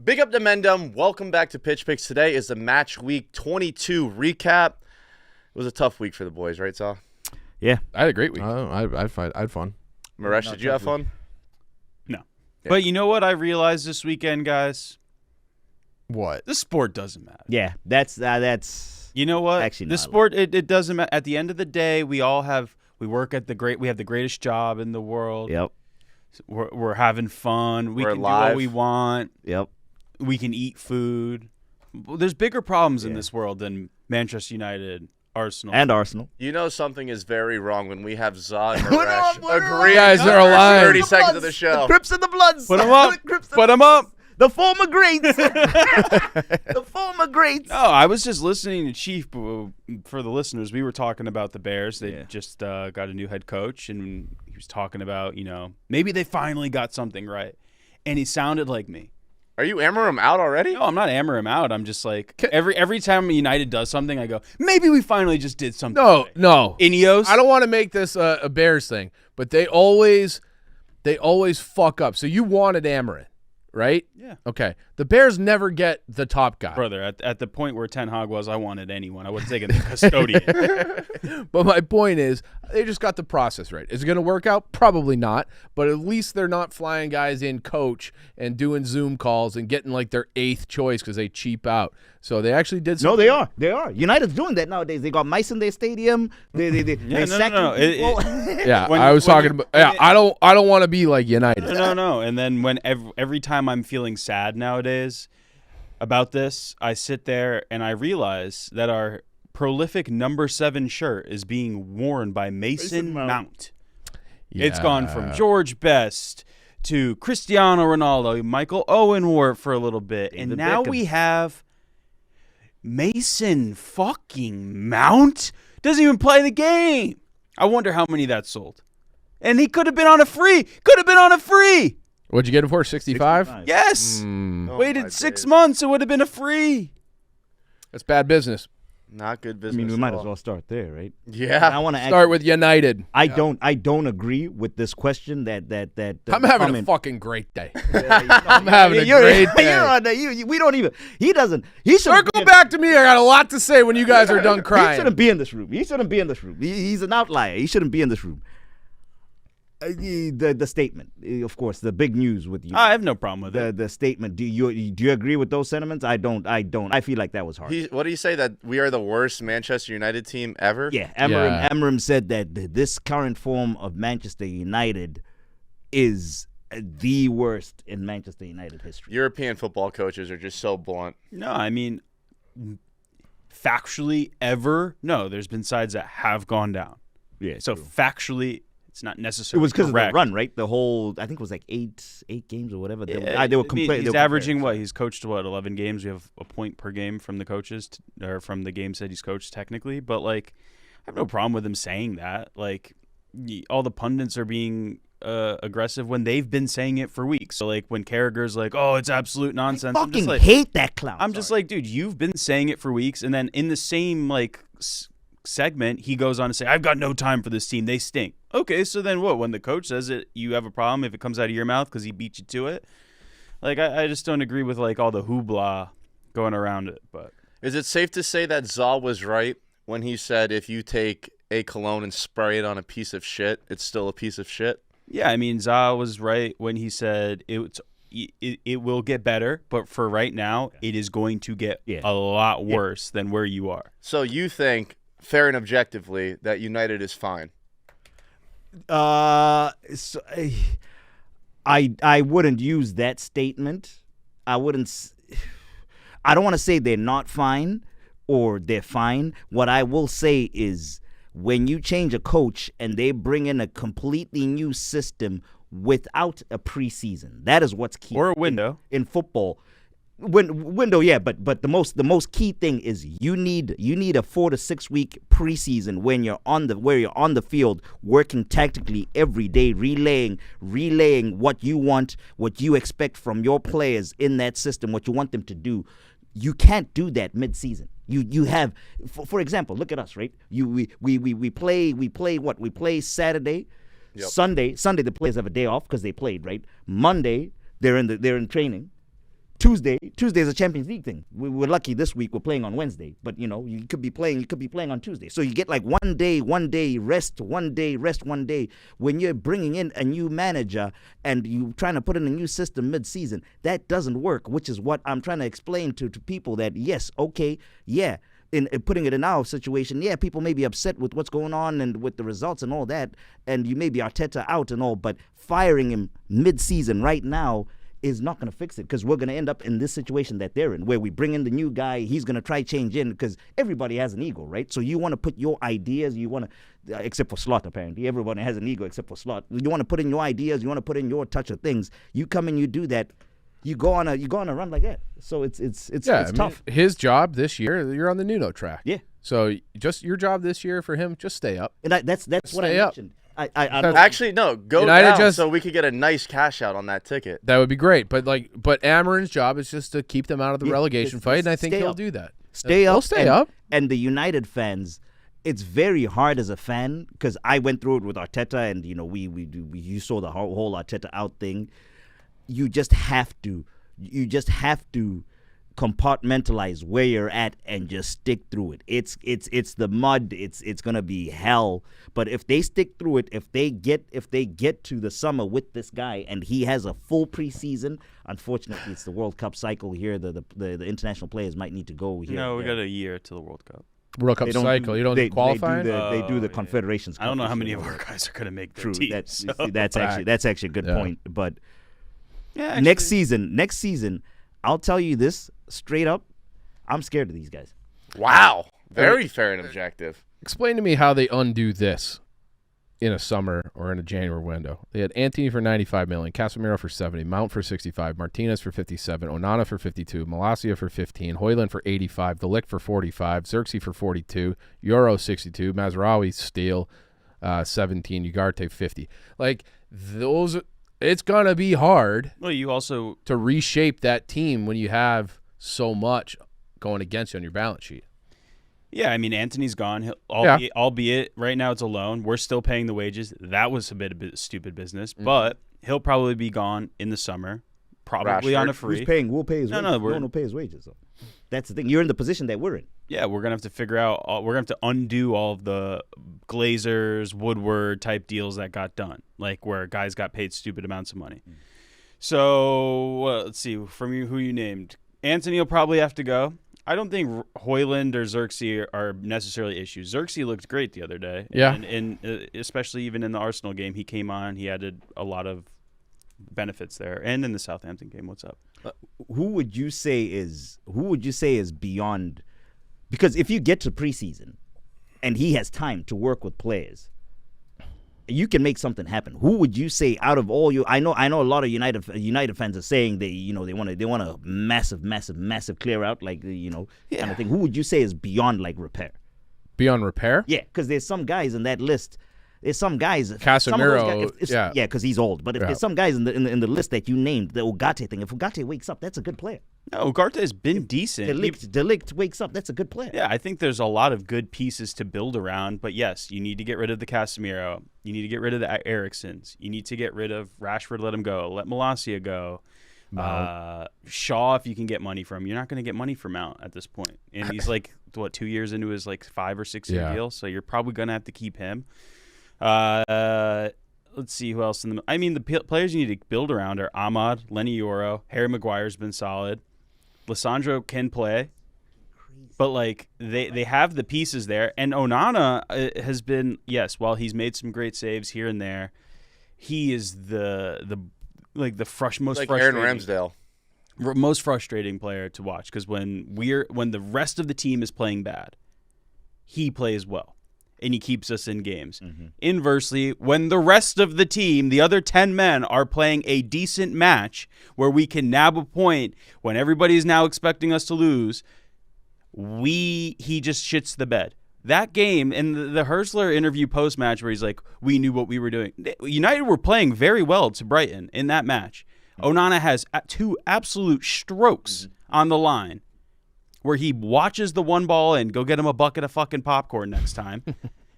Big up to Mendem. Welcome back to Pitch Picks. Today is the Match Week 22 recap. It was a tough week for the boys, right, Sal? Yeah. I had a great week. I had fun. Maresh, did you have fun? No. Yeah. But you know what I realized this weekend, guys? What? The sport doesn't matter. Yeah, that's You know what? Actually, the not. sport, it doesn't matter. At the end of the day, we work at we have the greatest job in the world. Yep. We're having fun. We We're can alive. do what we want. Yep. We can eat food. There's bigger problems in Yeah. this world than Manchester United, Arsenal. And Arsenal. You know something is very wrong when we have Za and What Maresh up, what up? agree. Guys are for alive. 30 seconds of the show. The Crips and the Bloods. Put 'em up. The Crips and Put the 'em up. The former greats. The former greats. No, I was just listening to Chief. For the listeners, we were talking about the Bears. They Yeah. just got a new head coach, and he was talking about, maybe they finally got something right. And he sounded like me. Are you hammering him out already? No, I'm not hammering him out. I'm just like, every time United does something, I go, maybe we finally just did something right. No. Ineos? I don't want to make this a Bears thing, but they always fuck up. So you wanted Amarin, right? Yeah. Okay. The Bears never get the top guy. Brother, at the point where Ten Hag was, I wanted anyone. I would have taken the custodian. But my point is, they just got the process right. Is it going to work out? Probably not. But at least they're not flying guys in coach and doing Zoom calls and getting like their 8th choice because they cheap out. So they actually did something. No, they are. They are. United's doing that nowadays. They got mice in their stadium. They sack no. people. Yeah, When- I was when talking you- about. Yeah, I don't want to be like United. No. And then when every time I'm feeling sad nowadays about this, I sit there and I realize that our prolific number 7 shirt is being worn by Mason Mount. It's gone from George Best to Cristiano Ronaldo. Michael Owen wore it for a little bit. And David now Beckham. we have Mason fucking Mount. Doesn't even play the game. I wonder how many that sold. And he could have been on a free. What'd you get it for? 65. Yes. Oh, my Waited 6 days. months. It would have been a free. That's bad business. Not good I business. mean, we at might all. as well start there, right? I Yeah. want to Start with United. I don't agree with this question that I'm having a comment. fucking great day. I'm I'm having a great day. You're on we don't even. He doesn't. He should Circle back to me. I got a lot to say when you guys are done He crying. shouldn't be in this room. He's an outlier. He shouldn't be in this room. The statement, of course, the big news with you. I have no problem with it. The statement. Do you agree with those sentiments? I don't. I feel like that was hard. What do you say, that we are the worst Manchester United team ever? Yeah, Yeah. Amarim said that this current form of Manchester United is the worst in Manchester United history. European football coaches are just so blunt. No, I mean, factually, no. There's been sides that have gone down. Yeah. So factually, it's not It necessarily was because of the correct. run, right? The whole, I think it was like eight games or whatever. They Yeah, were I mean, complaining. he's averaging what? He's coached 11 games. We have a point per game from the coaches, or from the games that he's coached technically. But like, I have no problem with him saying that. Like, all the pundits are being aggressive when they've been saying it for weeks. So like, when Carragher's like, "Oh, it's absolute nonsense," I'm fucking just like, hate that clown. I'm just like, dude, you've been saying it for weeks, and then in the same like segment, he goes on to say, "I've got no time for this team. They stink." Okay, so then what? When the coach says it, you have a problem if it comes out of your mouth because he beat you to it. Like, I just don't agree with like all the hoopla going around it. But Is it safe to say that Zal was right when he said if you take a cologne and spray it on a piece of shit, it's still a piece of shit? yeah, I mean, Zaha was right when he said it will get better, but for right now, it is going to get a lot worse than where you are. So you think, fair and objectively, that United is fine? So, I wouldn't use that statement. I don't want to say they're not fine or they're fine. What I will say is, when you change a coach and they bring in a completely new system without a preseason, that is what's key. Or a window. in football. Window, yeah, but the most key thing is you need a 4 to 6 week preseason when you're on the field working tactically every day, relaying what you want, what you expect from your players in that system, what you want them to do. You can't do that mid-season. You have, for example, look at us, right? We play Saturday, Yep. Sunday the players have a day off because they played, right? Monday they're in training. Tuesday is a Champions League thing. We're lucky this week we're playing on Wednesday, but you could be playing on Tuesday. So you get like one day rest, one day rest, one day. When you're bringing in a new manager and you trying to put in a new system mid-season, that doesn't work. Which is what I'm trying to explain to people that yes, okay, yeah. In putting it in our situation, yeah, people may be upset with what's going on and with the results and all that, and you may be Arteta out and all, but firing him mid-season right now is not going to fix it, because we're going to end up in this situation that they're in, where we bring in the new guy, he's going to try change in, because everybody has an ego, right? So you want to put your ideas, you want to, except for Slot apparently, everyone has an ego except for Slot. You want to put in your ideas, you want to put in your touch of things. You come and you do that, you go on a run like that. So it's tough. His job this year, you're on the Nuno track. Yeah. So just your job this year for him, just stay up. And that's what I mentioned. I Actually, no, go United down just- so we could get a nice cash out on that ticket. That would be great. But Amarin's job is just to keep them out of the Yeah, relegation just fight, and I think stay he'll up. do that. Stay He'll up. stay up. And the United fans, it's very hard as a fan, because I went through it with Arteta, and you saw the whole Arteta out thing. You just have to compartmentalize where you're at and just stick through it. It's the mud. It's gonna be hell. But if they stick through it, if they get to the summer with this guy and he has a full preseason, unfortunately it's the World Cup cycle here. The international players might need to go here. No, we got a year to the World Cup. World Cup cycle. You don't do qualifying? They do the Confederations Cup. I don't know how this many year. of our guys are going to make their True. team. That's actually a good point. But Yeah, next season, I'll tell you this straight up, I'm scared of these guys. Wow. Very fair and objective. Explain to me how they undo this in a summer or in a January window. They had Antony for 95 million, Casemiro for 70, Mount for 65, Martinez for 57, Onana for 52, Malacia for 15, Højlund for 85, De Ligt for 45, Xerxes for 42, Euro 62, Mazraoui steal 17, Ugarte 50. Like those, it's gonna be hard. Well, you also to reshape that team when you have so much going against you on your balance sheet. Yeah, I mean, Anthony's gone. Albeit right now it's a loan. We're still paying the wages. That was a bit stupid business, but he'll probably be gone in the summer, probably on a free. Who's paying? We'll pay his wages. No, we're going to pay his wages. So. That's the thing. You're in the position that we're in. Yeah, we're going to have to figure out, we're going to have to undo all of the Glazers, Woodward type deals that got done, like where guys got paid stupid amounts of money. So let's see, from you, who you named. Anthony will probably have to go. I don't think Højlund or Xerxes are necessarily issues. Xerxes looked great the other day. Yeah. And especially even in the Arsenal game, he came on. He added a lot of benefits there. And in the Southampton game, what's up? Who would you say is beyond? Because if you get to preseason and he has time to work with players, you can make something happen. Who would you say out of all you? I know a lot of United fans are saying they want a massive clear out, like kind of thing. Who would you say is beyond like repair? Beyond repair? Yeah, because there's some guys in that list. There's some guys. Casemiro, yeah, because he's old. But if there's some guys in the list that you named, the Ugarte thing. If Ugarte wakes up, that's a good player. No, Ugarte has been decent. De Ligt wakes up, that's a good player. Yeah, I think there's a lot of good pieces to build around. But yes, you need to get rid of the Casemiro. You need to get rid of the Ericssons. You need to get rid of Rashford. Let him go. Let Malacia go. Shaw, if you can get money from. You're not going to get money from Mount at this point. And he's like 2 years into his 5 or 6 year deal. So you're probably going to have to keep him. Let's see who else the players you need to build around are Ahmad, Lenny Yoro, Harry Maguire's been solid. Lissandro can play, but they have the pieces there. And Onana has been, yes, while he's made some great saves here and there, he is the most frustrating. Aaron Ramsdale. Most frustrating player to watch, because when the rest of the team is playing bad, he plays well. And he keeps us in games. Mm-hmm. Inversely, when the rest of the team, the other 10 men, are playing a decent match where we can nab a point when everybody's now expecting us to lose, he just shits the bed. That game, and the Hersler interview post-match where he's like, we knew what we were doing. United were playing very well to Brighton in that match. Mm-hmm. Onana has 2 absolute strokes on the line, where he watches the one ball and go get him a bucket of fucking popcorn next time.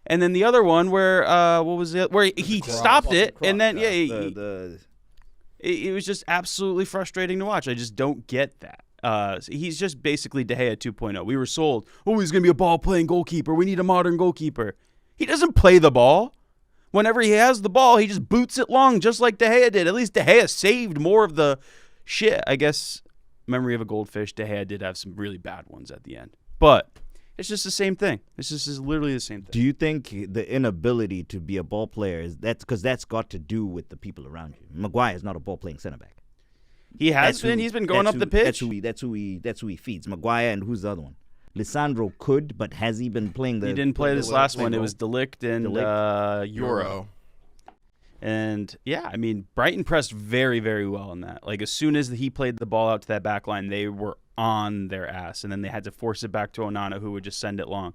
And then the other one where, what was it? Where he stopped it, and then, It was just absolutely frustrating to watch. I just don't get that. He's just basically De Gea 2.0. We were sold, he's going to be a ball-playing goalkeeper. We need a modern goalkeeper. He doesn't play the ball. Whenever he has the ball, he just boots it long, just like De Gea did. At least De Gea saved more of the shit. I guess, memory of a goldfish, De Gea did have some really bad ones at the end. But it's just the same thing. It's just literally the same thing. Do you think the inability to be a ball player is because that's got to do with the people around you? Maguire is not a ball-playing center back. He has been. He's been going up the pitch. That's who he feeds. Maguire, and who's the other one? Lissandro could, but has he been playing the? He didn't play this last one. It was Delict and Euro. And yeah, I mean, Brighton pressed very, very well in that. Like as soon as he played the ball out to that back line, they were on their ass, and then they had to force it back to Onana, who would just send it long.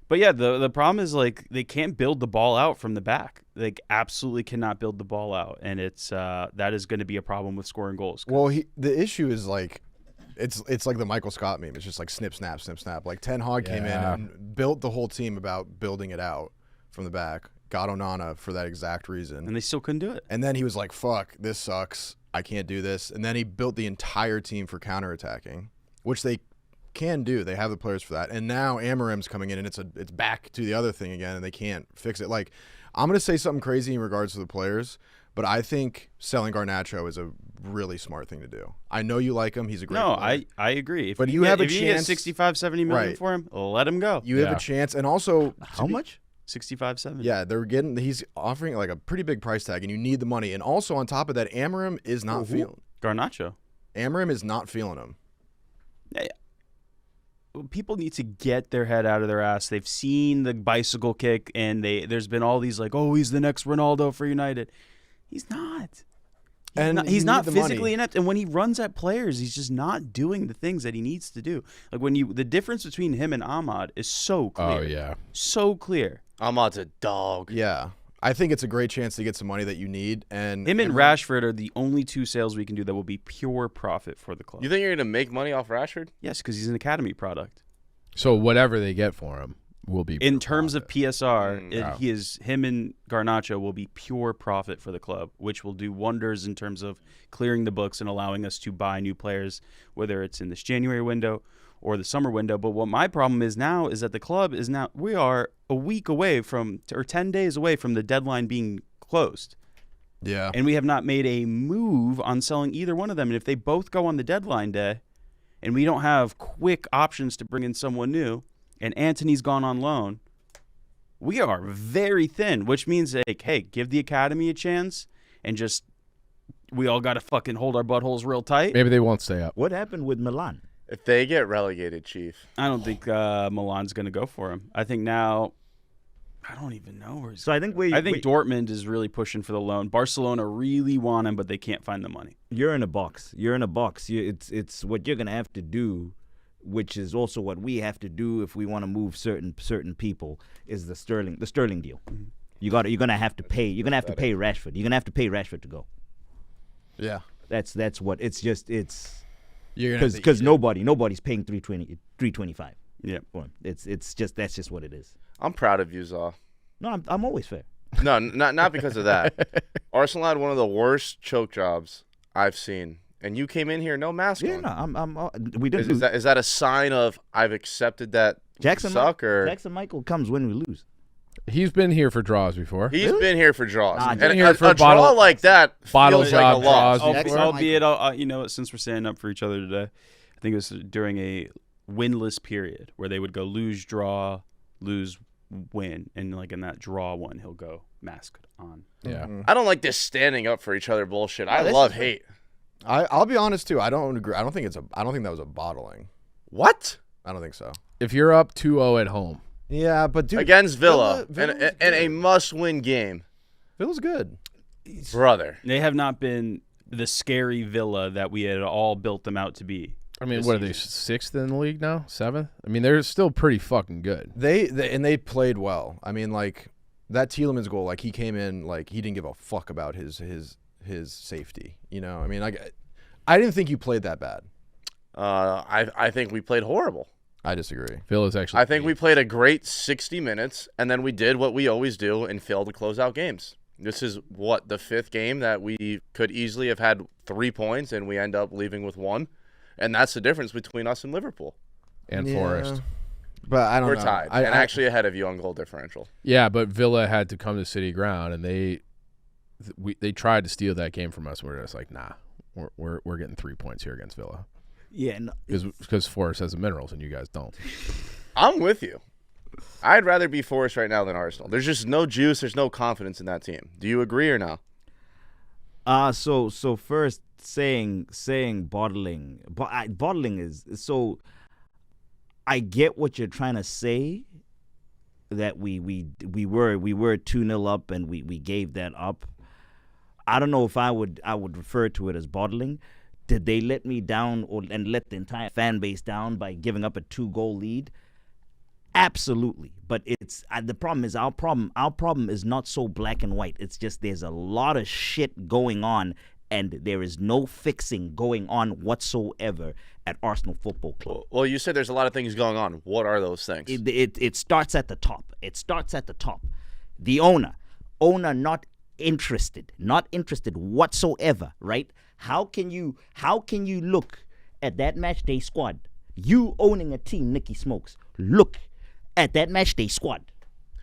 But yeah, the problem is like they can't build the ball out from the back. They absolutely cannot build the ball out, and it's that is going to be a problem with scoring goals. Well, the issue is like it's like the Michael Scott meme. It's just like snip, snap, snip, snap. Like Ten Hag came in and built the whole team about building it out from the back. Got Onana for that exact reason. And they still couldn't do it. And then he was like, fuck, this sucks. I can't do this. And then he built the entire team for counterattacking, which they can do. They have the players for that. And now Amorim's coming in, and it's back to the other thing again, and they can't fix it. Like, I'm going to say something crazy in regards to the players, but I think selling Garnacho is a really smart thing to do. I know you like him. He's a great player. I agree. But you have a if chance. You get 65, 70 million for him, let him go. You have a chance. And also, how much? 65, 70. Yeah, he's offering like a pretty big price tag, and you need the money. And also on top of that, Amorim is not feeling Garnacho. Amorim is not feeling him. Yeah. People need to get their head out of their ass. They've seen the bicycle kick, and there's been all these like, he's the next Ronaldo for United. He's not. He's not physically inept, and when he runs at players, he's just not doing the things that he needs to do. Like the difference between him and Ahmad is so clear. Oh yeah, so clear. Ahmad's a dog. Yeah. I think it's a great chance to get some money that you need. And him and Rashford are the only two sales we can do that will be pure profit for the club. You think you're going to make money off Rashford? Yes, because he's an academy product. So whatever they get for him will be in terms of PSR. Wow. Him and Garnacho will be pure profit for the club, which will do wonders in terms of clearing the books and allowing us to buy new players, whether it's in this January window or the summer window. But what my problem is now is that the club is now, we are a week away from, or 10 days away from the deadline being closed. Yeah. And we have not made a move on selling either one of them. And if they both go on the deadline day and we don't have quick options to bring in someone new, and Anthony's gone on loan, we are very thin, which means like, hey, give the academy a chance and just, we all got to fucking hold our buttholes real tight. Maybe they won't stay up. What happened with Milan? If they get relegated, Chief. I don't think Milan's going to go for him. I think now, I don't even know where he's. So I think Dortmund is really pushing for the loan. Barcelona really want him, but they can't find the money. You're in a box. It's what you're gonna have to do, which is also what we have to do if we want to move certain people. Is the Sterling deal? Mm-hmm. You're gonna have to pay. You're gonna have to pay Rashford. You're gonna have to pay Rashford to go. Yeah. That's what it's just because nobody's paying 325. Yeah, for him. That's just what it is. I'm proud of you, Zaw. No, I'm always fair. No, not because of that. Arsenal had one of the worst choke jobs I've seen, and you came in here no mask on. Yeah, no, we didn't. Is that a sign of I've accepted that Jackson Michael comes when we lose. He's been here for draws before. He's been here for draws. He's and been here for a draw like that bottle feels like job a loss. draws. Albeit, since we're standing up for each other today, I think it was during a winless period where they would go lose, draw, lose, win, and like in that draw one, he'll go masked on. Yeah, I don't like this standing up for each other bullshit. I love hate. I'll be honest too. I don't agree. I don't think that was a bottling. What? I don't think so. if you're up 2-0 at home. Yeah, but dude, against Villa, Villa's and a must-win game. Villa's good. Brother. They have not been the scary Villa that we had all built them out to be. I mean, what are they, 6th in the league now? 7th? I mean, they're still pretty fucking good. They played well. I mean, like, that Tielemans goal, like, he came in, like, he didn't give a fuck about his safety. You know, I mean, like, I didn't think you played that bad. I think we played horrible. I disagree. Villa's actually. I think we played a great 60 minutes, and then we did what we always do and failed to close out games. This is the 5th game that we could easily have had 3 points and we end up leaving with 1. And that's the difference between us and Liverpool. And Forest. But I don't We're know. tied. I actually ahead of you on goal differential. Yeah, but Villa had to come to City Ground, and they tried to steal that game from us. We're just like, nah, we're getting 3 points here against Villa. Yeah, Because Forest has the minerals and you guys don't. I'm with you. I'd rather be Forest right now than Arsenal. There's just no juice. There's no confidence in that team. Do you agree or no? So first saying bottling is so. I get what you're trying to say. That we were 2-0 up and we gave that up. I don't know if I would refer to it as bottling. Did they let me down and let the entire fan base down by giving up a 2-goal lead? Absolutely. But it's the problem is our problem is not so black and white. It's just there's a lot of shit going on and there is no fixing going on whatsoever at Arsenal Football Club. Well, you said there's a lot of things going on. What are those things? It starts at the top. It starts at the top. The owner not interested whatsoever, right? How can you look at that match day squad? You owning a team, Nicky Smokes. Look at that match day squad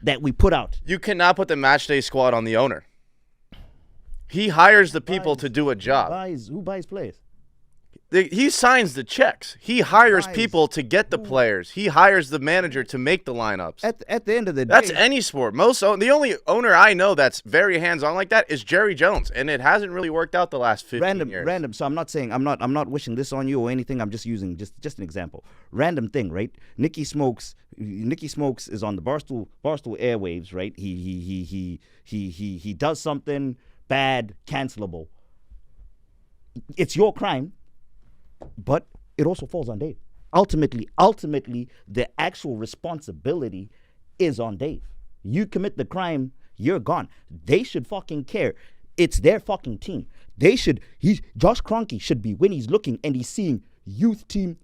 that we put out. You cannot put the match day squad on the owner. He hires the people to do a job. Who buys players? He signs the checks. He hires people to get the players. He hires the manager to make the lineups. At the end of the day, That's any sport. The only owner I know that's very hands-on like that is Jerry Jones, and it hasn't really worked out the last 15 years. Random. So I'm not saying I'm not wishing this on you or anything. I'm just using just an example. Random thing, right? Nicky Smokes is on the Barstool airwaves, right? He does something bad, cancelable. It's your crime, but it also falls on Dave. Ultimately, the actual responsibility is on Dave. You commit the crime, you're gone. They should fucking care. It's their fucking team. Josh Kroenke should be, when he's looking and he's seeing youth team.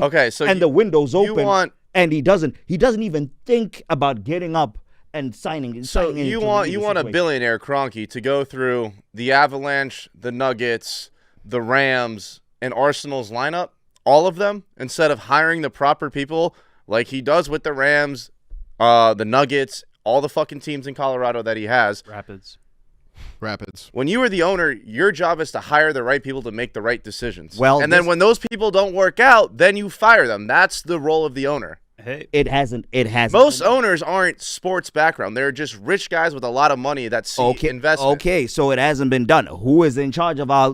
Okay, so and the window's open, and he doesn't even think about getting up and signing. So you want a billionaire Kroenke to go through the Avalanche, the Nuggets, the Rams, and Arsenal's lineup, all of them, instead of hiring the proper people like he does with the Rams, the Nuggets, all the fucking teams in Colorado that he has. Rapids. When you are the owner, your job is to hire the right people to make the right decisions. Well, then when those people don't work out, then you fire them. That's the role of the owner. Hey, it hasn't. Most owners aren't sports background. They're just rich guys with a lot of money that see investment. Okay, so it hasn't been done. Who is in charge of our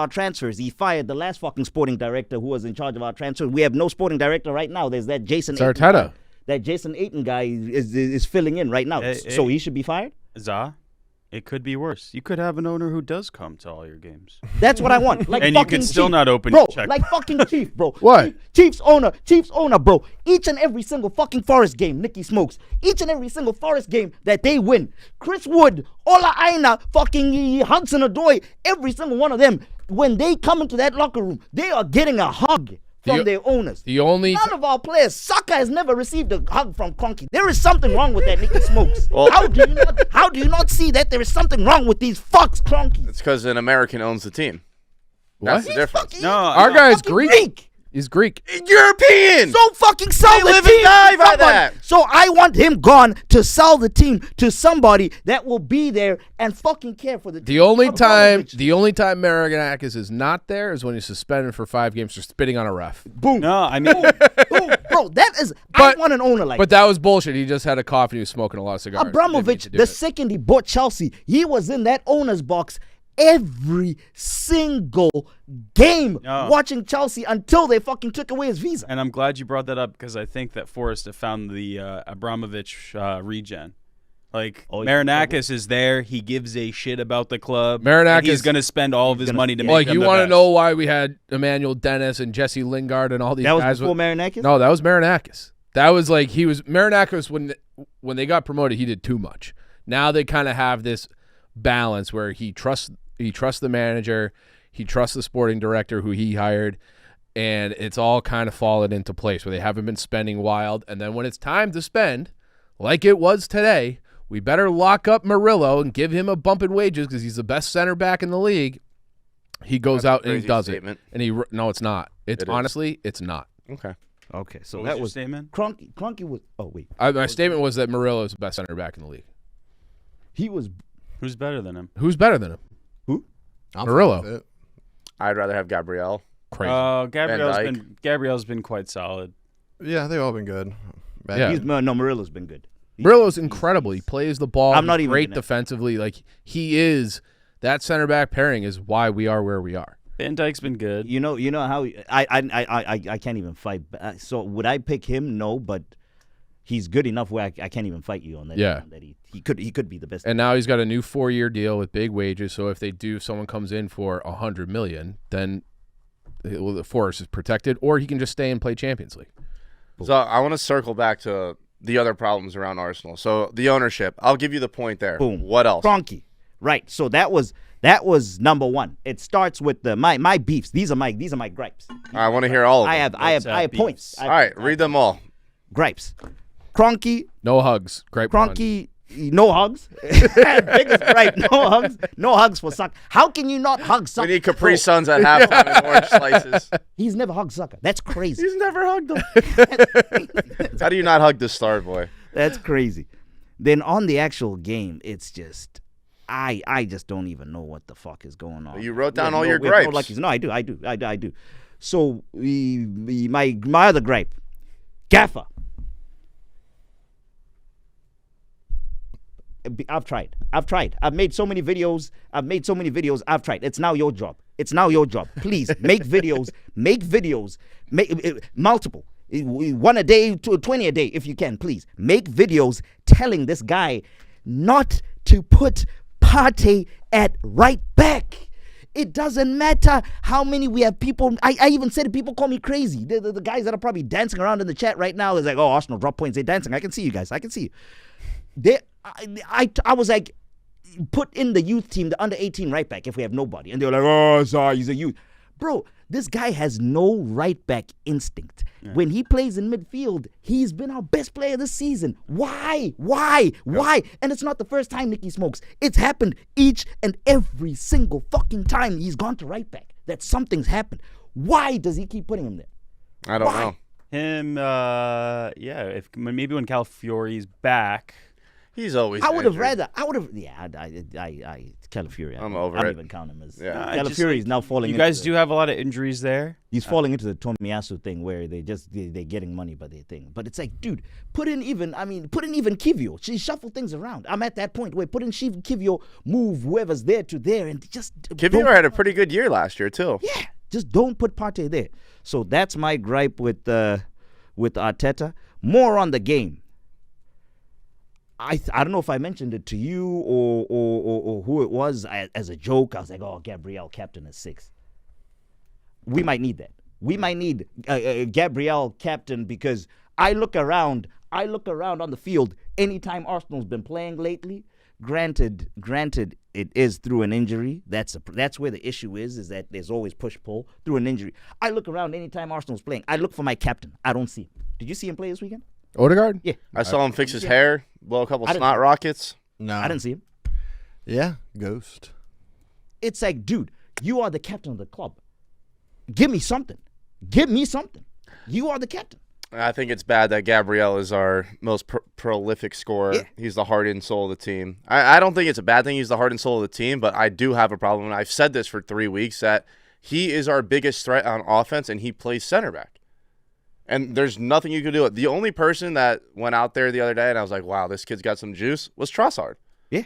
transfers? He fired the last fucking sporting director who was in charge of our transfers. We have no sporting director right now. There's that Jason Ayton Arteta. guy. That Jason Ayton guy is filling in right now. So he should be fired? It could be worse. You could have an owner who does come to all your games. That's what I want. Like and you fucking can still Chief. not open bro, your check. like fucking Chief, bro. What? Chief's owner, bro. Each and every single fucking Forest game, Nicky Smokes. Each and every single Forest game that they win. Chris Wood, Ola Aina, fucking Hudson Odoi, every single one of them, when they come into that locker room, they are getting a hug from their owners. None of our players. Saka has never received a hug from Kroenke. There is something wrong with that, Nicky Smokes. How do you not see that there is something wrong with these fucks, Kroenke? It's because an American owns the team. That's the difference. Our guy is Greek. He's Greek. European! So fucking sell They the live team and die to by somebody. that. So I want him gone to sell the team to somebody that will be there and fucking care for the team. The only time Abramovich. Marinakis is not there is when he's suspended for 5 games for spitting on a ref. Boom. No, I mean, Boom. Bro, that is. I want an owner like But that was bullshit. He just had a cough and he was smoking a lot of cigars. Abramovich. He didn't need to do The it. second he bought Chelsea, he was in that owner's box every single game watching Chelsea until they fucking took away his visa. and I'm glad you brought that up because I think that Forrest have found the Abramovich regen. Like, Marinakis is there. He gives a shit about the club. Marinakis- he's going to spend all of his money to make Like, them you the want to best. know why we had Emmanuel Dennis and Jesse Lingard and all these That was guys? before Marinakis? No, that was Marinakis. That was like Marinakis when they got promoted, he did too much. Now they kind of have this balance where he trusts the manager, he trusts the sporting director who he hired, and it's all kind of fallen into place where they haven't been spending wild. And then when it's time to spend, like it was today, we better lock up Murillo and give him a bump in wages because he's the best center back in the league. He goes out and he does statement. it. And no, it's not. It's honestly, it's not. Okay. Okay, so What that was your was statement? Cronky was. Oh wait, My statement was that Murillo is the best center back in the league. he was. Who's better than him? Who's better than him? Who? I'm Murillo. fine with it. I'd rather have Gabrielle. Crazy. Gabrielle's been quite solid. Yeah, they've all been good. Yeah. No, Murillo's been good. Murillo's incredible. He plays the ball. I'm not He's even great gonna- defensively. Like he is. That center back pairing is why we are where we are. Van Dijk's been good. You know how I can't even fight. So would I pick him? No, but he's good enough where I can't even fight you on that. Yeah. That he could be the best. And now he's got a new 4-year deal with big wages. So if someone comes in for $100 million, then the force is protected, or he can just stay and play Champions League. So I want to circle back to the other problems around Arsenal. So the ownership. I'll give you the point there. Boom. What else? Cronky. Right. So that was number one. It starts with my beefs. These are my gripes. I want to hear all of them. I have beefs? points. All right, read them all. Gripes. Cronky. No hugs. Great. Cronky. No hugs. Biggest gripe. No hugs for Saka. How can you not hug We Saka? need Capri Suns at halftime and orange slices. He's never hugged Saka. That's crazy. He's never hugged him. How do you not hug the star boy? That's crazy. Then on the actual game, it's just I just don't even know what the fuck is going on. You wrote down We have all your we have gripes. luckies. No, I do. So my other gripe, Gaffer. I've tried. I've made so many videos. I've tried. It's now your job. Please make videos. Make multiple. 1 a day, 20 a day if you can, please. Make videos telling this guy not to put Partey at right back. It doesn't matter how many we have people. I even said it, people call me crazy. The guys that are probably dancing around in the chat right now is like, oh, Arsenal drop points. They're dancing. I can see you guys. I can see you. I was like, put in the youth team, the under 18 right back if we have nobody. And they were like, oh, sorry, he's a youth. Bro, this guy has no right back instinct. Yeah. When he plays in midfield, he's been our best player this season. Why? And it's not the first time Nicky smokes. It's happened each and every single fucking time he's gone to right back. That something's happened. Why does he keep putting him there? I don't know. Him, if maybe when Calafiori's back. He's always. I would have injured. Calafiori. I'm over I don't it. even count him as. Yeah. Calafiori is now falling. You guys do have a lot of injuries there. He's falling into the Tomiyasu thing where they're getting money by their thing. But it's like, dude, put in even Kivio. She shuffle things around. I'm at that point where put in Kivio, move whoever's there to there, and just. Kivio had a pretty good year last year too. Yeah, just don't put Partey there. So that's my gripe with Arteta. More on the game. I don't know if I mentioned it to you or who it was as a joke. I was like, oh, Gabriel captain is 6. We might need that. We might need Gabriel captain because I look around on the field anytime Arsenal's been playing lately. Granted, it is through an injury. That's where the issue is that there's always push-pull through an injury. I look around anytime Arsenal's playing. I look for my captain. I don't see him. Did you see him play this weekend? Odegaard? Yeah. I saw him fix his hair, blow a couple snot rockets. No. I didn't see him. Yeah, ghost. It's like, dude, you are the captain of the club. Give me something. You are the captain. I think it's bad that Gabriel is our most prolific scorer. Yeah. He's the heart and soul of the team. I don't think it's a bad thing he's the heart and soul of the team, but I do have a problem, and I've said this for 3 weeks, that he is our biggest threat on offense, and he plays center back. And there's nothing you can do. The only person that went out there the other day, and I was like, wow, this kid's got some juice, was Trossard. Yeah.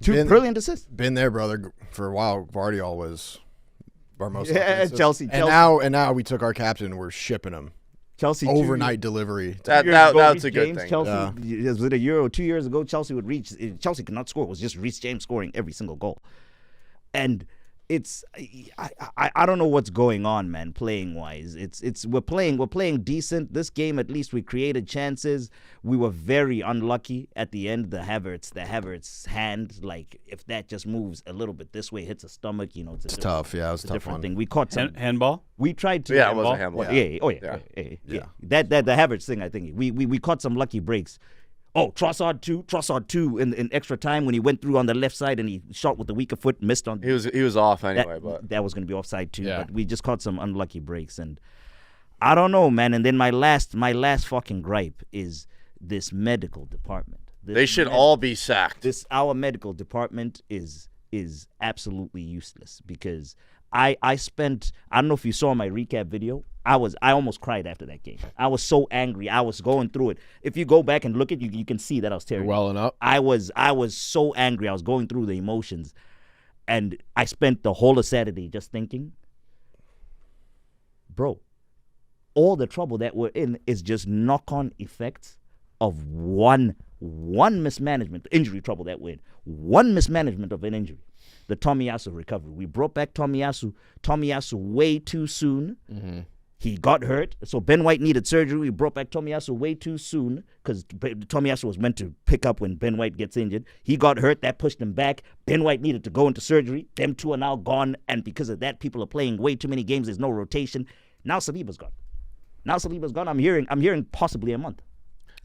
2 brilliant assists. Been there, brother, for a while. Guardiola was our most offensive. Chelsea. And now we took our captain and we're shipping him. Chelsea overnight delivery. That's a good thing. Chelsea, was it a year or 2 years ago? Chelsea could not score. It was just Reece James scoring every single goal. And it's I don't know what's going on, man. Playing wise, we're playing decent. This game, at least, we created chances. We were very unlucky at the end. The Havertz hand, like if that just moves a little bit this way, hits a stomach. It's tough. Yeah, it was a tough different one. thing. We caught some handball. We tried to. Yeah, it was a handball. Yeah. That the Havertz thing. I think we caught some lucky breaks. Oh, Trossard two in extra time when he went through on the left side and he shot with the weaker foot, missed on. He was off anyway, but that was going to be offside too. Yeah. But we just caught some unlucky breaks, and I don't know, man. And then my last fucking gripe is this medical department. they should all be sacked. Our medical department is absolutely useless because I don't know if you saw my recap video. I almost cried after that game. I was so angry. I was going through it. If you go back and look at you can see that I was tearing. Welling up. I was so angry. I was going through the emotions, and I spent the whole of Saturday just thinking, bro, all the trouble that we're in is just knock-on effects of one mismanagement, injury trouble that we're in. One mismanagement of an injury. The Tomiyasu recovery. We brought back Tomiyasu way too soon. Mm-hmm. He got hurt, so Ben White needed surgery. We brought back Tomiyasu way too soon because Tomiyasu was meant to pick up when Ben White gets injured. He got hurt. That pushed him back. Ben White needed to go into surgery. Them two are now gone, and because of that, people are playing way too many games. There's no rotation. Now Saliba's gone. I'm hearing possibly a month.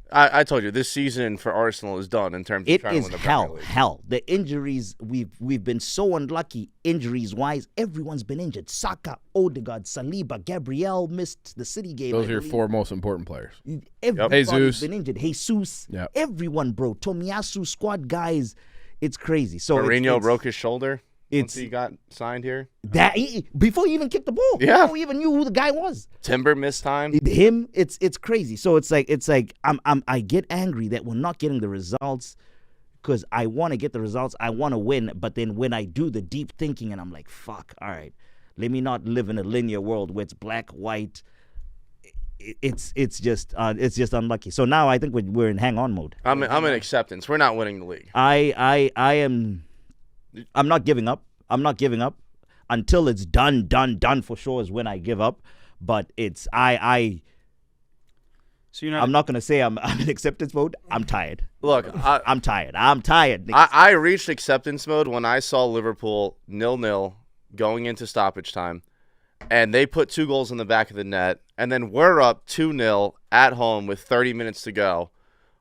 I told you this season for Arsenal is done in terms of trying to win the Premier League. Hell. The injuries we've been so unlucky injuries wise. Everyone's been injured. Saka, Odegaard, Saliba, Gabriel missed the City game. Those are your four most important players. Everybody's Jesus. been injured. Jesus, Yep. Everyone, bro. Tomiyasu squad guys. It's crazy. So Mourinho broke his shoulder once it's- he got signed here. Before he even kicked the ball. Yeah. Before he even knew who the guy was. Timber missed time. Him, it's crazy. So it's like I get angry that we're not getting the results because I want to get the results. I want to win, but then when I do the deep thinking and I'm like, fuck, all right, let me not live in a linear world where it's black, white. It's just unlucky. So now I think we're in hang on mode. I'm in acceptance. We're not winning the league. I'm not giving up. Until it's done for sure is when I give up. But it's So you're not. I'm not gonna say I'm in acceptance mode. I'm tired. Look, I'm tired. Niggas. I reached acceptance mode when I saw Liverpool 0-0 going into stoppage time, and they put 2 goals in the back of the net, and then we're up 2-0 at home with 30 minutes to go.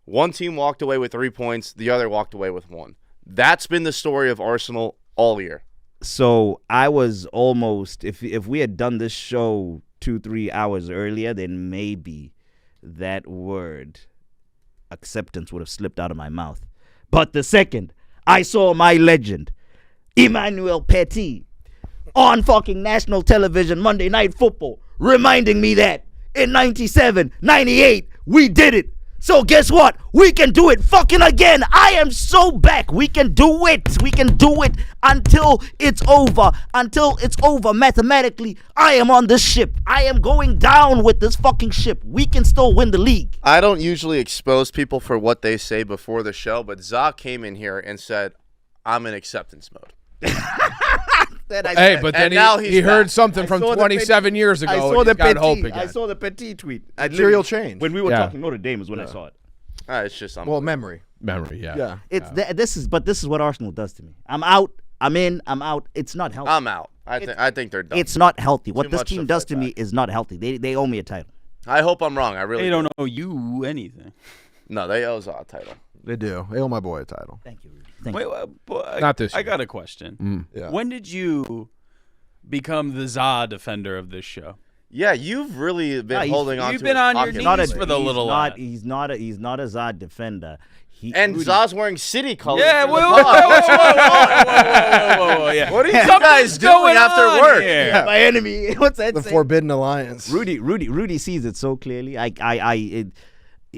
One team walked away with 3 points, the other walked away with 1. That's been the story of Arsenal all year. So I was almost, if we had done this show 2-3 hours earlier, then maybe that word acceptance would have slipped out of my mouth. But the second I saw my legend, Emmanuel Petit, on fucking national television, Monday Night Football, reminding me that in 97, 98, we did it. So guess what? We can do it fucking again. I am so back. We can do it. We can do it until it's over. Until it's over. Mathematically, I am on this ship. I am going down with this fucking ship. We can still win the league. I don't usually expose people for what they say before the show, but Zach came in here and said, I'm in acceptance mode. Hey, but then now he he's heard back. something from 27 years ago. I saw and the he's got hope Petit. again. I saw the Petit tweet. Material change. When we were Yeah. talking Notre Dame is when I saw it. It's just Well, memory. Memory, yeah. Yeah. It's this is what Arsenal does to me. I'm out. I'm in. I'm out. It's not healthy. I'm out. I think they're done. It's not healthy. What Too this much team to does fight to me back. is not healthy. They owe me a title. I hope I'm wrong. I really They don't owe you anything. No, they owe Zach a title. They do. They owe my boy a title. Thank you, Rudy. Thank Wait, you. but Not this I year. got a question. Yeah. When did you become the ZA defender of this show? Yeah, you've really been he's- holding on you've to been his on your pocket knees lately. for the he's little not, lad. he's not a Zod defender. And Zah's wearing city colors. Yeah, for whoa, the whoa, pod. whoa, yeah. What are you Something's guys doing going after on work? here. my enemy. What's that The say? Forbidden Alliance. Rudy sees it so clearly.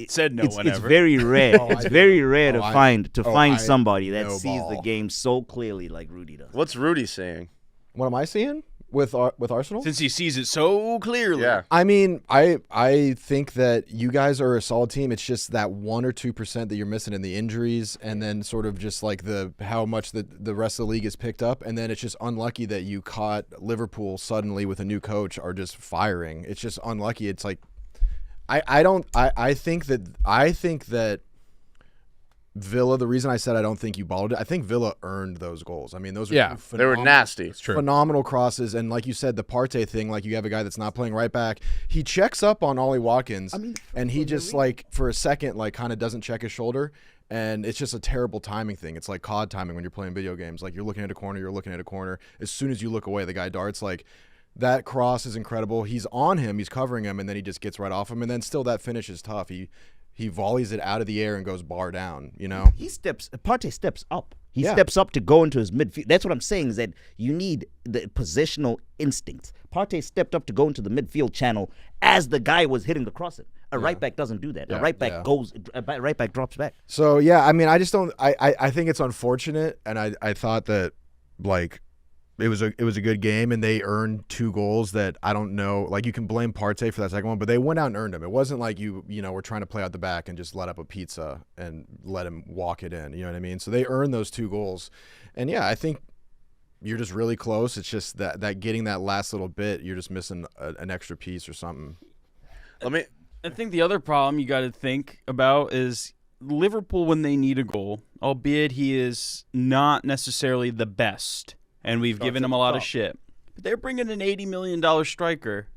Said no one It's ever. very rare. Oh, it's I very rare Oh, to I- find oh, find I somebody that know sees the ball. game so clearly like Rudy does. What's Rudy saying? What am I seeing with Arsenal? Since he sees it so clearly. Yeah. I mean, I think that you guys are a solid team. It's just that 1 or 2% that you're missing in the injuries, and then sort of just like how much the rest of the league is picked up, and then it's just unlucky that you caught Liverpool suddenly with a new coach are just firing. It's just unlucky. It's like I think that Villa, the reason I said I don't think you balled it, I think Villa earned those goals. I mean, those are Yeah, They were nasty. It's true. phenomenal crosses. And like you said, the Partey thing, like you have a guy that's not playing right back. He checks up on Ollie Watkins, and he just like for a second like kind of doesn't check his shoulder. And it's just a terrible timing thing. It's like COD timing when you're playing video games. Like you're looking at a corner, you're looking at a corner. As soon as you look away, the guy darts. Like that cross is incredible. He's on him, he's covering him, and then he just gets right off him. And then still that finish is tough. He volleys it out of the air and goes bar down, you know? Partey steps up. He Yeah. steps up to go into his midfield. That's what I'm saying, is that you need the positional instincts. Partey stepped up to go into the midfield channel as the guy was hitting the crossing. A right back doesn't do that. A right back right back drops back. So yeah, I mean, I just don't. I think it's unfortunate, and I thought that like it was a good game, and they earned 2 goals that I don't know. Like you can blame Partey for that second one, but they went out and earned them. It wasn't like you know were trying to play out the back and just let up a pizza and let him walk it in. You know what I mean? So they earned those 2 goals, and yeah, I think you're just really close. It's just that getting that last little bit, you're just missing an extra piece or something. I think the other problem you got to think about is Liverpool when they need a goal, albeit he is not necessarily the best, and we've given him a lot of shit. But they're bringing an $80 million striker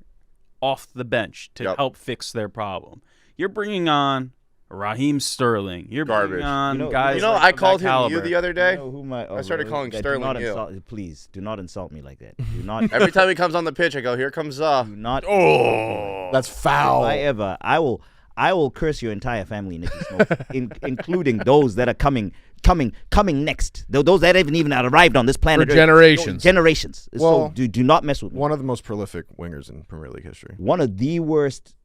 off the bench to help fix their problem. You're bringing on Raheem Sterling. You're bringing on guys. I called him caliber. you the other day. You know who I started calling Sterling you. Please do not insult me like that. Do not. Every time he comes on the pitch, I go, "Here comes do not. That's foul. If I will curse your entire family, Nicky Smoke, including those that are coming next. Those that haven't even arrived on this planet. For generations. Generations. Well, so do not mess with me. One of the most prolific wingers in Premier League history. One of the worst.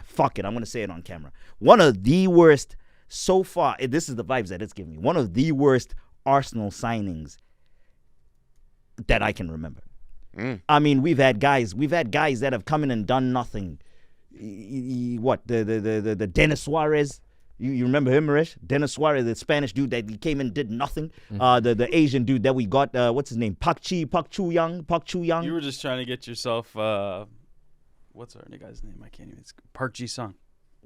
Fuck it, I'm going to say it on camera. One of the worst so far. This is the vibes that it's giving me. One of the worst Arsenal signings that I can remember. I mean, we've had guys that have come in and done nothing. What the Dennis Suarez? You remember him, Marish? Dennis Suarez, the Spanish dude that came in and did nothing. The Asian dude that we got, what's his name? Pak Chu Young. You were just trying to get yourself. What's our guy's name? I can't even. It's Park Ji-sung.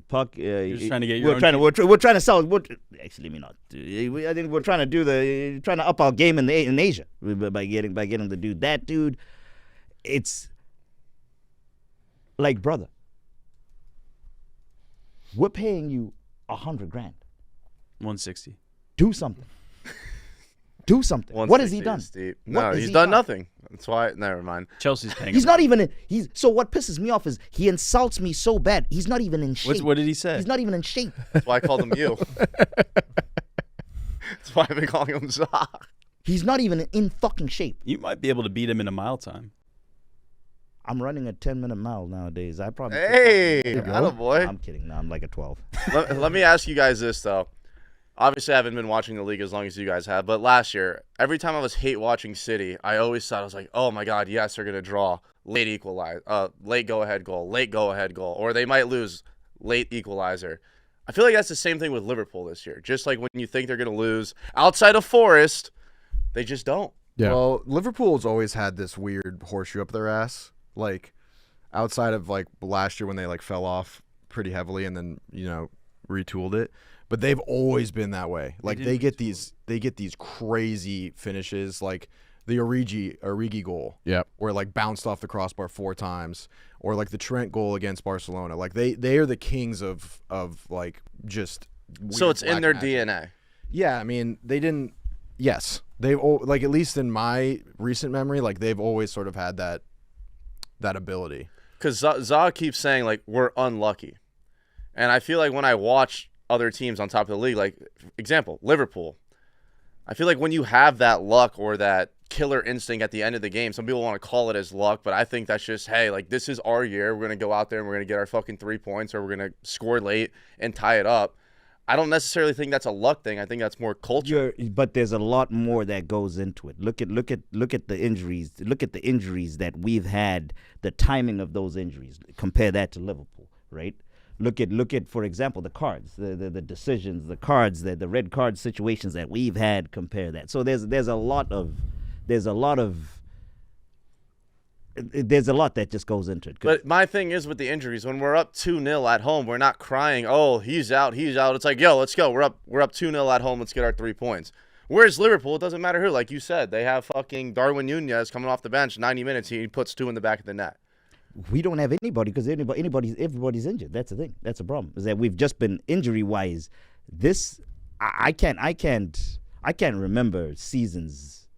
Puck. You're just trying to get your We're trying to sell. Actually, let me not. I think we're trying to up our game in Asia by getting the dude. That dude, it's like, brother, we're paying you $100,000. 160. Do something. Do something. What has he done? No, he's done nothing. That's why. Never mind. Chelsea's paying. He's not even. So what pisses me off is he insults me so bad. He's not even in shape. What did he say? He's not even in shape. That's why I called him you. That's why I've been calling him Zah. He's not even in fucking shape. You might be able to beat him in a mile time. I'm running a 10-minute mile nowadays. I probably. Hey, attaboy. I'm kidding. No, I'm like a 12. Let me ask you guys this though. Obviously, I haven't been watching the league as long as you guys have, but last year, every time I was hate watching City, I always thought, I was like, oh my God, yes, they're going to draw late late go-ahead goal, or they might lose late equalizer. I feel like that's the same thing with Liverpool this year. Just like when you think they're going to lose outside of Forest, they just don't. Yeah. Well, Liverpool's always had this weird horseshoe up their ass. Like, outside of, like, last year when they, like, fell off pretty heavily and then, you know, retooled it. But they've always been that way. Like they get these crazy finishes, like the Origi goal, where like bounced off the crossbar 4 times, or like the Trent goal against Barcelona. Like they are the kings of like just. So it's in their magic. DNA. Yeah, I mean they didn't. Yes, they've like at least in my recent memory, like they've always sort of had that ability. Because Zah keeps saying like we're unlucky, and I feel like when I watch other teams on top of the league, like example Liverpool, I feel like when you have that luck or that killer instinct at the end of the game, some people want to call it as luck, but I think that's just, hey, like this is our year, we're gonna go out there and we're gonna get our fucking 3 points, or we're gonna score late and tie it up. I don't necessarily think that's a luck thing. I think that's more culture. But there's a lot more that goes into it. Look at the injuries. Look at the injuries that we've had. The timing of those injuries. Compare that to Liverpool, right? Look at, for example, the cards, the decisions, the cards, the red card situations that we've had. Compare that. So there's a lot of there's a lot that just goes into it. But my thing is with the injuries, when we're up 2-0 at home, we're not crying, oh, he's out. It's like, yo, let's go. We're up 2-0 at home. Let's get our 3 points. Whereas Liverpool, it doesn't matter who. Like you said, they have fucking Darwin Nunez coming off the bench, 90 minutes. He puts 2 in the back of the net. We don't have anybody because everybody's injured. That's the thing. That's the problem. Is that we've just been injury-wise. I can't remember seasons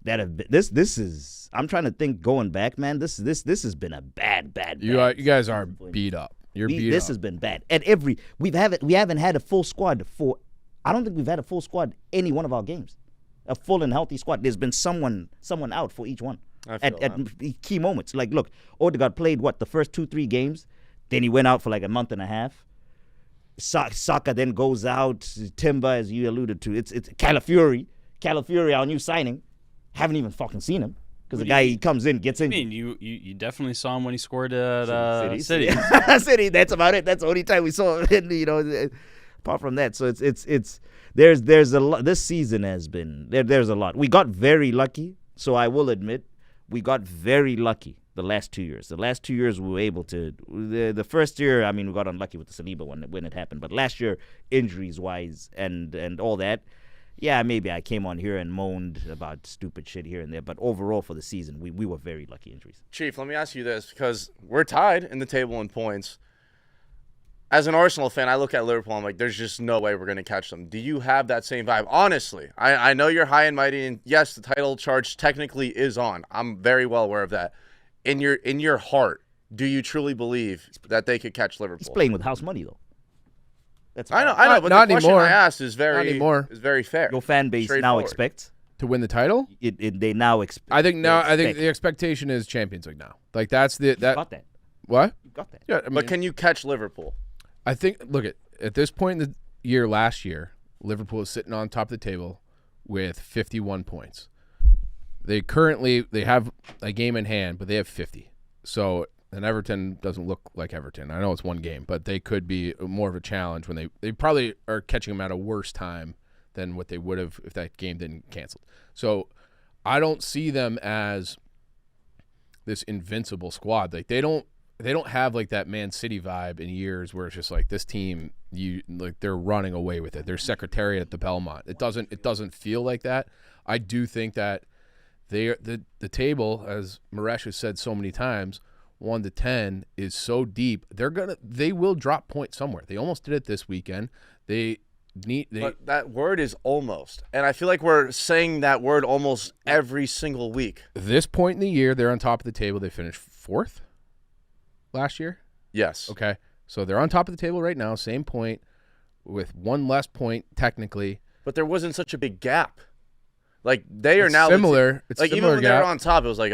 that have been. This is. I'm trying to think going back, man. This has been a bad. You guys are beat up. This has been bad. At we haven't had a full squad for. I don't think we've had a full squad any one of our games, a full and healthy squad. There's been someone out for each one at key moments. Like, look, Odegaard played the first 2-3 games, then he went out for like a month and a half. Saka then goes out. Timber, as you alluded to, it's Calafiori, our new signing. Haven't even fucking seen him because the guy he comes in gets in. I mean, you definitely saw him when he scored at City. City. That's about it. That's the only time we saw him. Apart from that, so it's there's a lot. This season has been there's a lot. We got very lucky, so I will admit we got very lucky the last 2 years. The last 2 years we were able to. The first year, I mean, we got unlucky with the Saliba when it happened, but last year, injuries wise and all that, yeah, maybe I came on here and moaned about stupid shit here and there, but overall for the season, we were very lucky injuries. Chief, let me ask you this, because we're tied in the table in points. As an Arsenal fan, I look at Liverpool, I'm like, there's just no way we're going to catch them. Do you have that same vibe? Honestly, I know you're high and mighty, and yes, the title charge technically is on. I'm very well aware of that. In your heart, do you truly believe that they could catch Liverpool? He's playing with house money, though. I know, but not the question anymore. I asked is very fair. Your fan base now expects to win the title. They now expect. I think the expectation is Champions League now. Like that's You got that. What? You got that. Yeah, I mean, But can you catch Liverpool? I think, look, at this point in the year last year, Liverpool is sitting on top of the table with 51 points. They have a game in hand, but they have 50. So, and Everton doesn't look like Everton. I know it's one game, but they could be more of a challenge when they probably are catching them at a worse time than what they would have if that game didn't cancel. So, I don't see them as this invincible squad. Like they don't have like that Man City vibe in years where it's just like this team, they're running away with it. They're secretariat at the Belmont. It doesn't feel like that. I do think that the table, as Maresh has said so many times, 1 to 10 is so deep. They will drop points somewhere. They almost did it this weekend. But that word is almost, and I feel like we're saying that word almost every single week. This point in the year, they're on top of the table. They finished 4th. Last year? Yes. Okay. So they're on top of the table right now, same point, with 1 less point technically. But there wasn't such a big gap. Like they are now similar. It's like similar even when they were on top, it was like,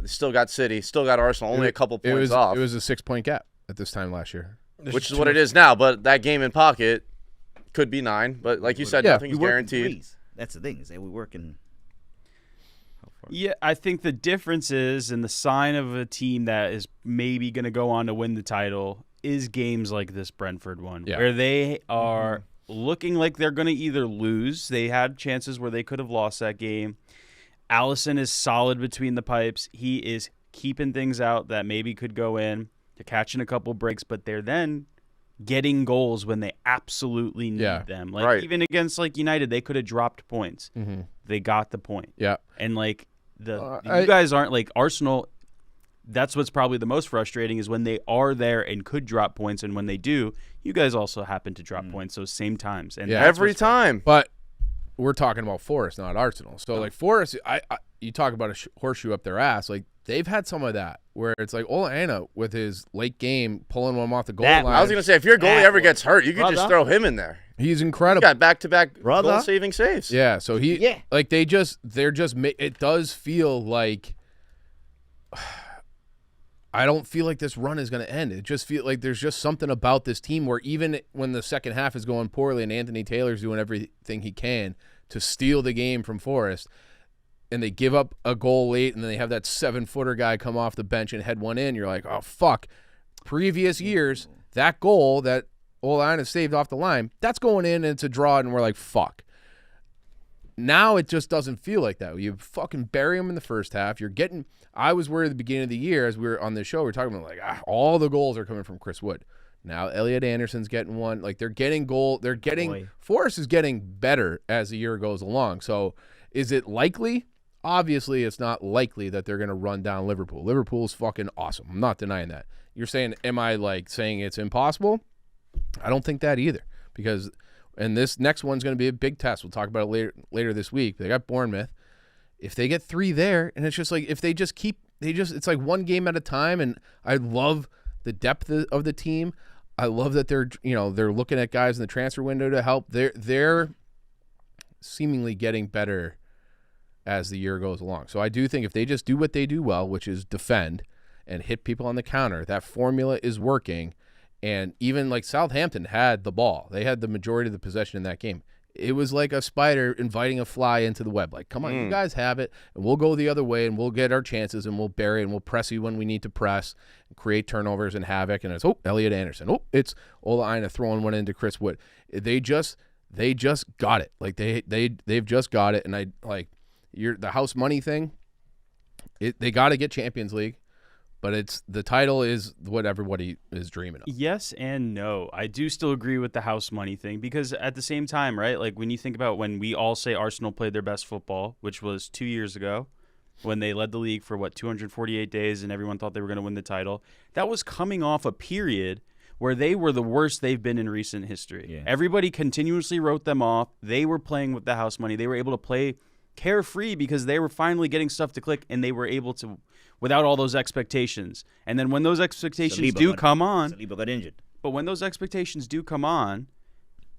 still got City, still got Arsenal, only a couple points off. It was a 6-point gap at this time last year, which is what it is now. But that game in pocket could be 9. But like you said, nothing's guaranteed. That's the thing, is that we work in. Yeah, I think the difference is, and the sign of a team that is maybe going to go on to win the title is games like this Brentford one, where they are looking like they're going to either lose. They had chances where they could have lost that game. Allison is solid between the pipes. He is keeping things out that maybe could go in. They're catching a couple breaks, but they're then getting goals when they absolutely need them. Like even against like United, they could have dropped points. Mm-hmm. They got the point. Yeah, and like. You guys aren't like Arsenal. That's what's probably the most frustrating is when they are there and could drop points, and when they do, you guys also happen to drop points those same times. And every time. But we're talking about Forest, not Arsenal. So like Forest, you talk about a horseshoe up their ass. Like they've had some of that where it's like Ola Aina with his late game pulling one off the goal line. I was gonna say if your goalie ever gets hurt, you could just throw him in there. He's incredible. He got back-to-back goal-saving saves. Yeah, so like it does feel like I don't feel like this run is going to end. It just feels like there's just something about this team where even when the second half is going poorly and Anthony Taylor's doing everything he can to steal the game from Forest, and they give up a goal late, and then they have that 7-footer guy come off the bench and head one in, you're like, oh, fuck. Previous years, that goal that Olaina saved off the line, that's going in and it's a draw, and we're like, fuck. now it just doesn't feel like that. You fucking bury them in the first half. I was worried at the beginning of the year as we were on this show, we were talking about like all the goals are coming from Chris Wood. Now Elliot Anderson's getting one. Like they're getting goal. They're getting Forrest is getting better as the year goes along. So is it likely? Obviously, it's not likely that they're going to run down Liverpool. Liverpool's fucking awesome. I'm not denying that. You're saying, am I like saying it's impossible? I don't think that either because, and this next one's going to be a big test. We'll talk about it later this week. They got Bournemouth. If they get 3 there, and it's just like if they just keep, it's like one game at a time. And I love the depth of the team. I love that they're looking at guys in the transfer window to help. They're seemingly getting better as the year goes along. So I do think if they just do what they do well, which is defend and hit people on the counter, that formula is working. And even like Southampton had the ball. They had the majority of the possession in that game. It was like a spider inviting a fly into the web. Like, come on, you guys have it, and we'll go the other way, and we'll get our chances, and we'll bury, and we'll press you when we need to press, and create turnovers and havoc. And it's Elliot Anderson. It's Ola Aina throwing one into Chris Wood. They just got it. Like they've just got it. And the house money thing. They got to get Champions League. But the title is what everybody is dreaming of. Yes and no. I do still agree with the house money thing because at the same time, right, like when you think about when we all say Arsenal played their best football, which was 2 years ago when they led the league for, 248 days and everyone thought they were going to win the title, that was coming off a period where they were the worst they've been in recent history. Yeah. Everybody continuously wrote them off. They were playing with the house money. They were able to play carefree because they were finally getting stuff to click and they were able to without all those expectations. And then when those expectations come on, Saliba got injured. But when those expectations do come on,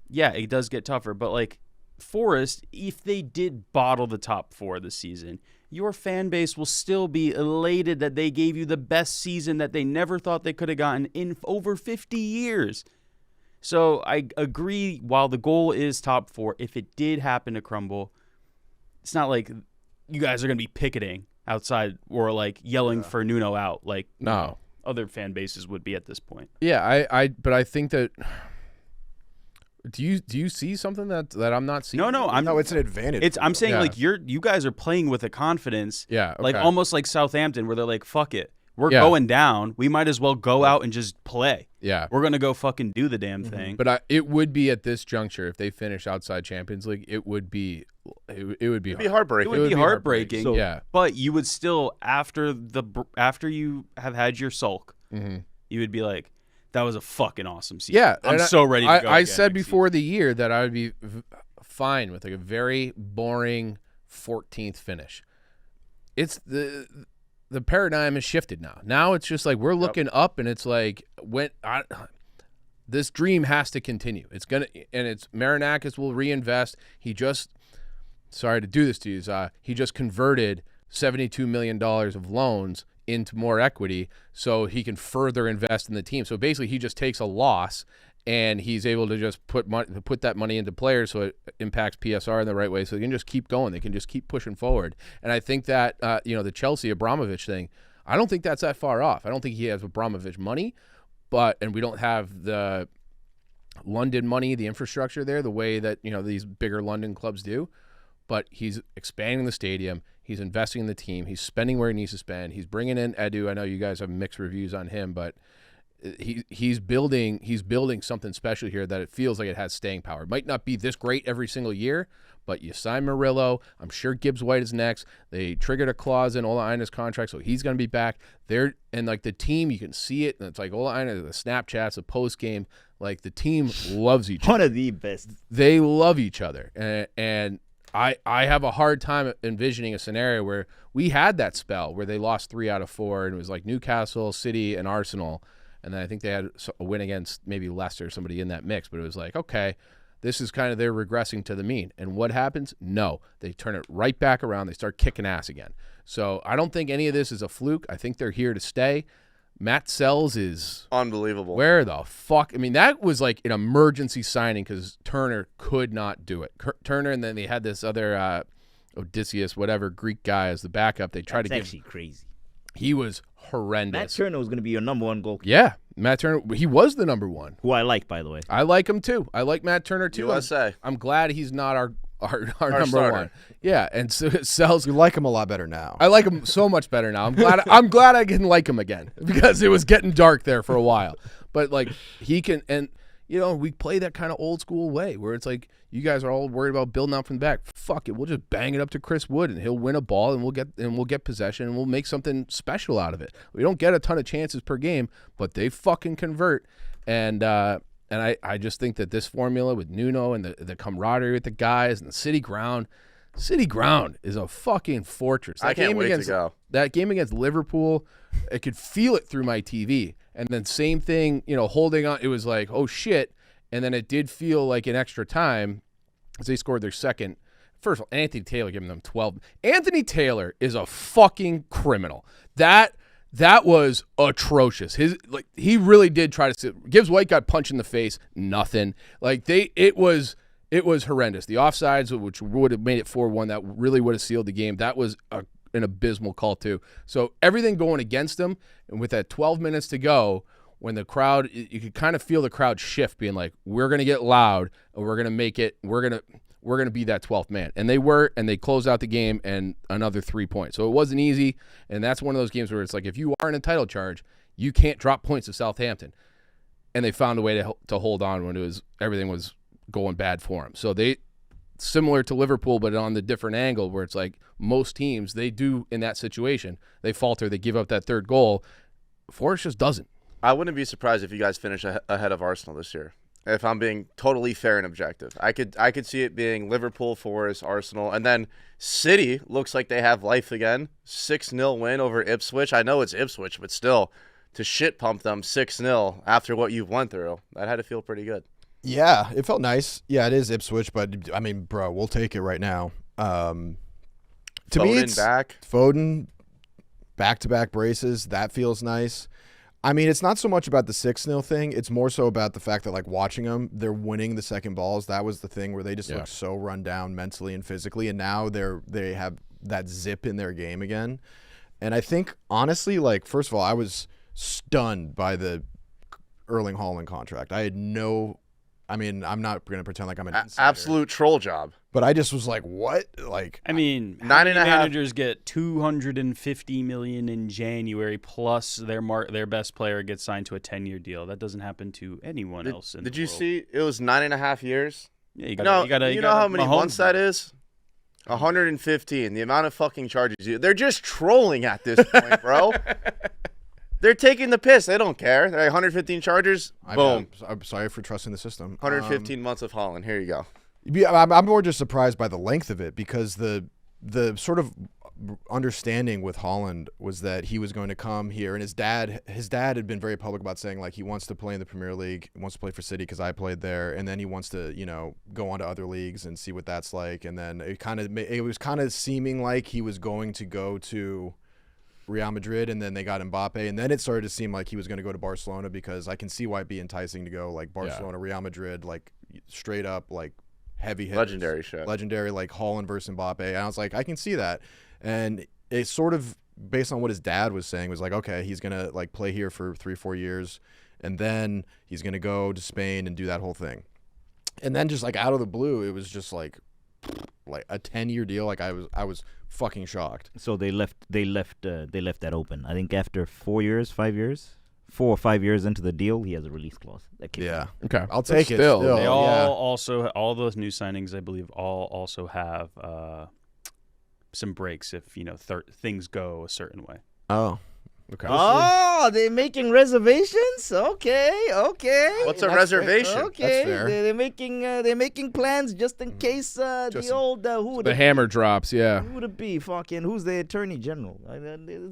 yeah, it does get tougher. But like Forest, if they did bottle the top 4 this season, your fan base will still be elated that they gave you the best season that they never thought they could have gotten in over 50 years. So I agree, while the goal is top 4, if it did happen to crumble, it's not like you guys are going to be picketing outside or like yelling for Nuno out like other fan bases would be at this point. Yeah, but I think that do you see something that I'm not seeing? No, it's an advantage. I'm saying like you guys are playing with a confidence. Yeah, okay. Like almost like Southampton where they're like, fuck it. We're going down. We might as well go out and just play. Yeah. We're going to go fucking do the damn thing. But it would be at this juncture, if they finish outside Champions League, it would be heartbreaking. It would be heartbreaking. So, yeah. But you would still, after you have had your sulk, you would be like, that was a fucking awesome season. Yeah. I'm so ready to go. I said before the year that I would be fine with like a very boring 14th finish. It's the paradigm has shifted now. Now it's just like we're looking up, and it's like this dream has to continue. It's Marinakis will reinvest. Sorry to do this to you, he just converted $72 million of loans into more equity so he can further invest in the team. So basically, he just takes a loss and he's able to just put that money into players so it impacts PSR in the right way. So they can just keep going. They can just keep pushing forward. And I think that, the Chelsea Abramovich thing, I don't think that's that far off. I don't think he has Abramovich money, and we don't have the London money, the infrastructure there, the way that, these bigger London clubs do. But he's expanding the stadium. He's investing in the team. He's spending where he needs to spend. He's bringing in Edu. I know you guys have mixed reviews on him, but he's building something special here that it feels like it has staying power. It might not be this great every single year, but you sign Murillo. I'm sure Gibbs White is next. They triggered a clause in Ola Aina's contract, so he's going to be back there. And like the team, you can see it. And it's like Ola Aina, the Snapchats, the post game. Like the team loves each other. One of the best. They love each other, and I have a hard time envisioning a scenario where we had that spell where they lost 3 out of 4, and it was like Newcastle, City, and Arsenal. And then I think they had a win against maybe Leicester, somebody in that mix. But it was like, okay, this is kind of they're regressing to the mean. And what happens? No. They turn it right back around. They start kicking ass again. So I don't think any of this is a fluke. I think they're here to stay. Matt Sells is unbelievable. Where the fuck? I mean, that was like an emergency signing because Turner could not do it. Turner, and then they had this other Odysseus, whatever, Greek guy as the backup. They tried to give. That's actually crazy. He was horrendous. Matt Turner was going to be your number 1 goalkeeper. Yeah, Matt Turner. He was the number 1. Who I like, by the way. I like him too. I like Matt Turner too. USA. I'm glad he's not our number starter. one. Yeah, and so Sells. You like him a lot better now. I like him so much better now. I'm glad I can like him again because it was getting dark there for a while. But like he can, and we play that kind of old school way where it's like you guys are all worried about building out from the back. Fuck it, we'll just bang it up to Chris Wood and he'll win a ball and we'll get possession and we'll make something special out of it. We don't get a ton of chances per game, but they fucking convert. And I just think that this formula with Nuno and the camaraderie with the guys and the City Ground is a fucking fortress. I can't wait to go. That game against Liverpool, I could feel it through my TV. And then same thing, holding on. It was like, oh shit. And then it did feel like an extra time as they scored their second. First of all, Anthony Taylor giving them 12. Anthony Taylor is a fucking criminal. That was atrocious. He really did try to Gibbs White got punched in the face. Nothing. It was horrendous. The offsides, which would have made it 4-1, that really would have sealed the game. That was an abysmal call too. So everything going against them, and with that 12 minutes to go, when the crowd, you could kind of feel the crowd shift, being like, we're going to get loud and we're going to make it, we're going to be that 12th man. And they were, and they closed out the game and another 3 points. So it wasn't easy, and that's one of those games where it's like, if you are in a title charge, you can't drop points to Southampton. And they found a way to hold on when everything was going bad for them. So they, similar to Liverpool, but on the different angle where it's like most teams, they do in that situation, they falter, they give up that third goal. Forest just doesn't. I wouldn't be surprised if you guys finish ahead of Arsenal this year. If I'm being totally fair and objective, I could see it being Liverpool, Forest, Arsenal, and then City looks like they have life again. 6-0 win over Ipswich. I know it's Ipswich, but still, to shit pump them 6-0 after what you've went through, that had to feel pretty good. Yeah, it felt nice. Yeah, it is Ipswich, but I mean, bro, we'll take it right now. To me, it's Foden back-to-back braces. That feels nice. I mean, it's not so much about the 6-0 thing. It's more so about the fact that, like, watching them, they're winning the second balls. That was the thing where they just look so run down mentally and physically, and now they have that zip in their game again. And I think, honestly, like, first of all, I was stunned by the Erling Haaland contract. I had no – I mean, I'm not going to pretend like I'm an insider. Absolute troll job. But I just was like, what? Like, I mean, how many managers get $250 million in January, plus their best player gets signed to a 10-year deal. That doesn't happen to anyone else in the world. Did you see it was 9.5 years? Yeah, you know how many months that is? 115. The amount of fucking charges. They're just trolling at this point, bro. They're taking the piss. They don't care. They're like 115 charges. Boom. I'm sorry for trusting the system. 115 months of Holland. Here you go. I'm more just surprised by the length of it, because the sort of understanding with Holland was that he was going to come here, and his dad had been very public about saying, like, he wants to play in the Premier League, he wants to play for City because I played there, and then he wants to, go on to other leagues and see what that's like. And then it was kind of seeming like he was going to go to Real Madrid, and then they got Mbappe, and then it started to seem like he was going to go to Barcelona, because I can see why it'd be enticing to go, like, Barcelona, Real Madrid, like, straight up, like, heavy hitters. Legendary shit. Legendary, like, Haaland versus Mbappe. And I was like, I can see that. And it's sort of based on what his dad was saying, was like, okay, he's going to, like, play here for 3-4 years, and then he's going to go to Spain and do that whole thing. And then just, like, out of the blue, it was just like a 10-year deal. Like, I was fucking shocked. So they left that open. I think after 4 or 5 years into the deal, he has a release clause. Yeah. Okay. I'll take it. Still, They all those new signings, I believe, all also have some breaks if things go a certain way. Oh. Okay. Oh, they're making reservations. Okay. What's a reservation? Okay, That's fair. they're making plans just in case the old the hammer drops. Yeah. Who would it be? Fucking who's the attorney general?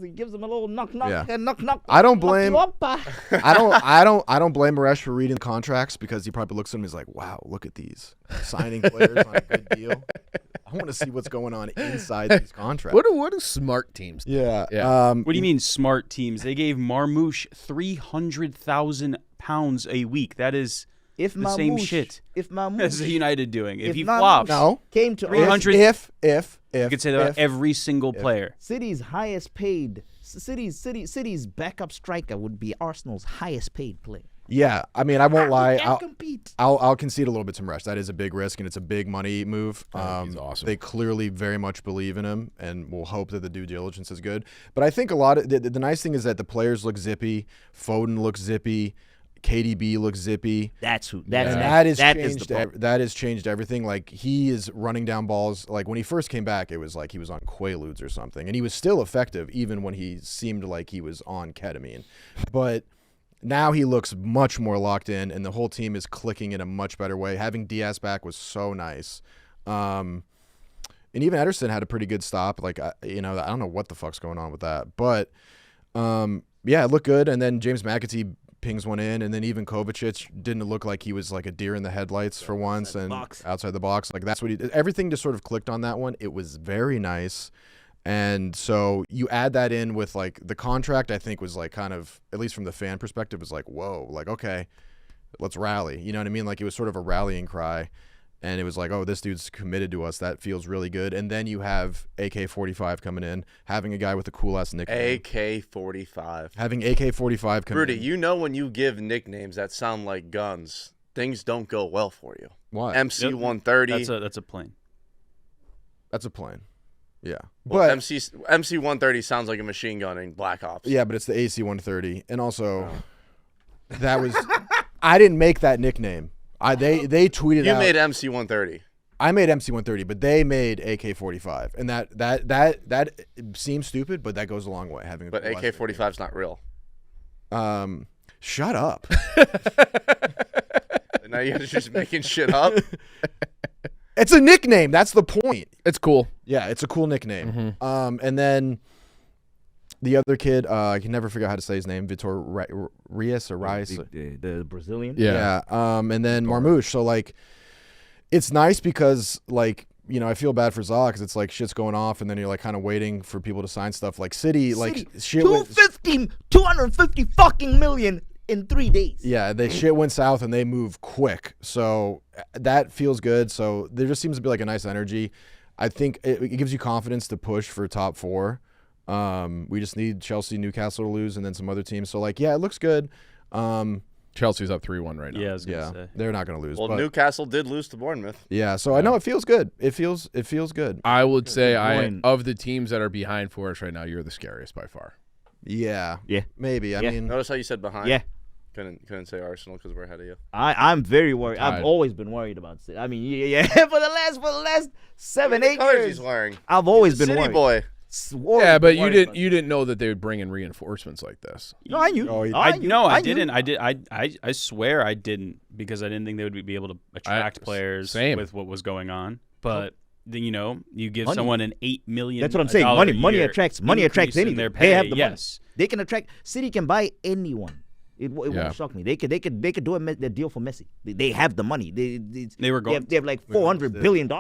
He gives them a little knock. Yeah. Knock. I don't blame. knock you up. I don't blame Maresh for reading the contracts, because he probably looks at them and he's like, wow, look at these signing players on a good deal. I want to see what's going on inside these contracts. What do smart teams do? Yeah. What do you mean smart teams? They gave Marmouche £300,000 a week. That is the same shit If Marmouche as the United doing. If he Marmouche flops, No. came to 300 If you could say that about every single player. City's highest paid, City's backup striker would be Arsenal's highest paid player. Yeah, I mean, I won't lie. Can't compete. I'll concede a little bit to Mresh. That is a big risk, and it's a big money move. He's awesome. They clearly very much believe in him, and will hope that the due diligence is good. But I think a lot of the nice thing is that the players look zippy. Foden looks zippy. KDB looks zippy. That's who. And That's that is has the changed. problem. That has changed everything. Like he is running down balls. Like when he first came back, it was like he was on Quaaludes or something, and he was still effective even when he seemed like he was on ketamine. But now he looks much more locked in, and the whole team is clicking in a much better way. Having Diaz back was so nice. And even Ederson had a pretty good stop. Like, I don't know what the fuck's going on with that. But, yeah, it looked good. And then James McAtee pings one in. And then even Kovacic didn't look like he was like a deer in the headlights for once. And outside the box. Like, that's what he did. Everything just sort of clicked on that one. It was very nice. And so you add that in with like the contract, I think was like kind of, at least from the fan perspective, was like, whoa, like, okay, let's rally. You know what I mean? Like it was sort of a rallying cry. And it was like, oh, this dude's committed to us. That feels really good. And then you have AK-45 coming in, having a guy with a cool-ass nickname. AK-45. Having AK-45 come Rudy, in. you know when you give nicknames that sound like guns, things don't go well for you. Why? MC-130. That's a plane. That's a plane. Yeah. Well, But MC-130 sounds like a machine gun in Black Ops. yeah, but it's the AC-130. And also, that was – I didn't make that nickname. They tweeted You out. made MC-130. I made MC-130, but they made AK-45, and that seems stupid, but that goes a long way. Having a But cool AK-45 is not real. Shut up. And now you're just making shit up. It's a nickname. That's the point. It's cool. Yeah, it's a cool nickname. And then the other kid, I can never figure out how to say his name, Vitor Reyes or Rice. The Brazilian. Yeah. And then Marmouche. So like, it's nice because like, I feel bad for Zaha because it's like shit's going off, and then you're like kind of waiting for people to sign stuff. Like City. Like shit. 250 fucking million in 3 days. Yeah, they shit went south and they move quick. So that feels good. So there just seems to be like a nice energy. I think it gives you confidence to push for top four. We just need Chelsea, Newcastle to lose, and then some other teams. So like, yeah, it looks good. Chelsea's up 3-1 right now. Yeah, I was gonna say. They're not going to lose. Well, but, Newcastle did lose to Bournemouth. yeah, so I know it feels good. It feels good. I would say Going. of the teams that are behind for us right now, you're the scariest by far. Yeah. Yeah. Maybe. I Yeah. mean, Notice how you said behind? Yeah. Couldn't say Arsenal because we're ahead of you. I'm very worried. Tied. I've always been worried about City. I mean, yeah. for the last 7, 8 Colors years, he's wearing. I've always He's a been City worried. boy. Yeah, but you didn't know that they would bring in reinforcements like this. No, I knew. Oh, he- I knew. I knew. didn't. I swear I didn't because I didn't think they would be able to attract players same. with what was going on. But then, you give Money. someone an $8 million. That's what I'm saying. Money attracts. Money attracts increase in anything. their They pay. have the Yes. money. They can attract. City can buy anyone. It Yeah. won't shock me. They could do a deal for Messi. They have the money. They were going. They have like $400 billion.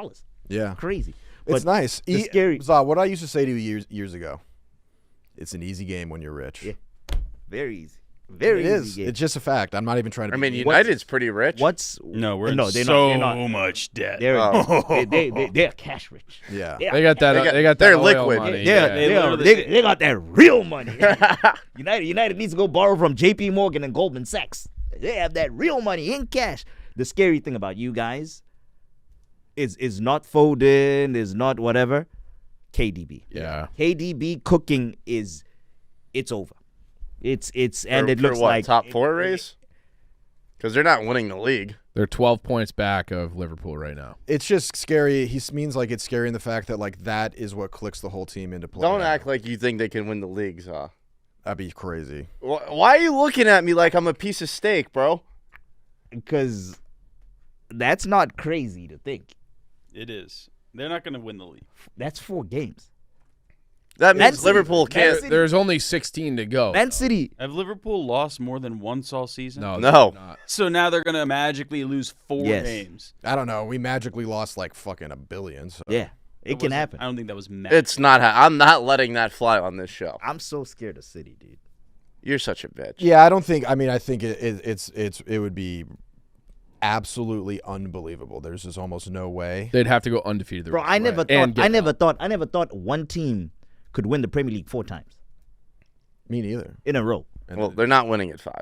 yeah. Crazy. It's But nice. the scary. Zaw, what I used to say to you years ago, it's an easy game when you're rich. Yeah. Very easy. Very It easy. is. game. It's just a fact. I'm not even trying to I be mean, mean. United's pretty rich. What's No, we're no? in They're so not. They're not. much debt. They're cash rich. Yeah. They are They got that. They got that. they're oil liquid. money. Yeah, Yeah. they got that real money. United needs to go borrow from J.P. Morgan and Goldman Sachs. They have that real money in cash. The scary thing about you guys is not Foden, is not whatever. KDB. Yeah. KDB cooking it's over. It's and For- it looks for what, like top four race? Because they're not winning the league. They're 12 points back of Liverpool right now. It's just scary. He means like it's scary in the fact that like that is what clicks the whole team into play. Don't act like you think they can win the leagues, huh? That'd be crazy. Why are you looking at me like I'm a piece of steak, bro? because that's not crazy to think. It is. They're not going to win the league. That's 4 games. That Man means City- Liverpool Man can't. City- There's only 16 to go. Man City. Have Liverpool lost more than once all season? No. No. they're not. So now they're going to magically lose 4 Yes. games. I don't know. We magically lost like fucking $1 billion. So. Yeah, it can happen. I don't think that was magic. It's not. I'm not letting that fly on this show. I'm so scared of City, dude. You're such a bitch. Yeah, I don't think. I mean, I think it would be absolutely unbelievable. There's just almost no way. They'd have to go undefeated. the Bro, rest I of the never way. thought. And get I never thought one team could win the Premier League 4 times Me neither. in a row. And Well, they're not winning at 5.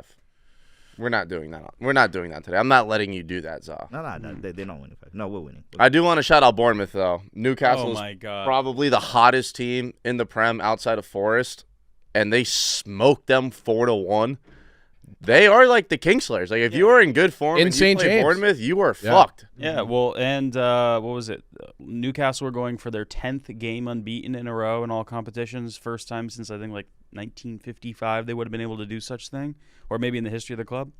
We're not doing that. We're not doing that today. I'm not letting you do that, Za. No, they're not winning. No, we're winning. I do want to shout out Bournemouth, though. Newcastle my God. probably the hottest team in the Prem outside of Forest, and they smoked them 4-1. They are like the Kingslayers. Like, if you are in good form In and you St. play James. Bournemouth, you are fucked. Yeah, well, and what was it? Newcastle were going for their 10th game unbeaten in a row in all competitions. First time since, I think, like 1955 they would have been able to do such thing. Or maybe in the history of the club.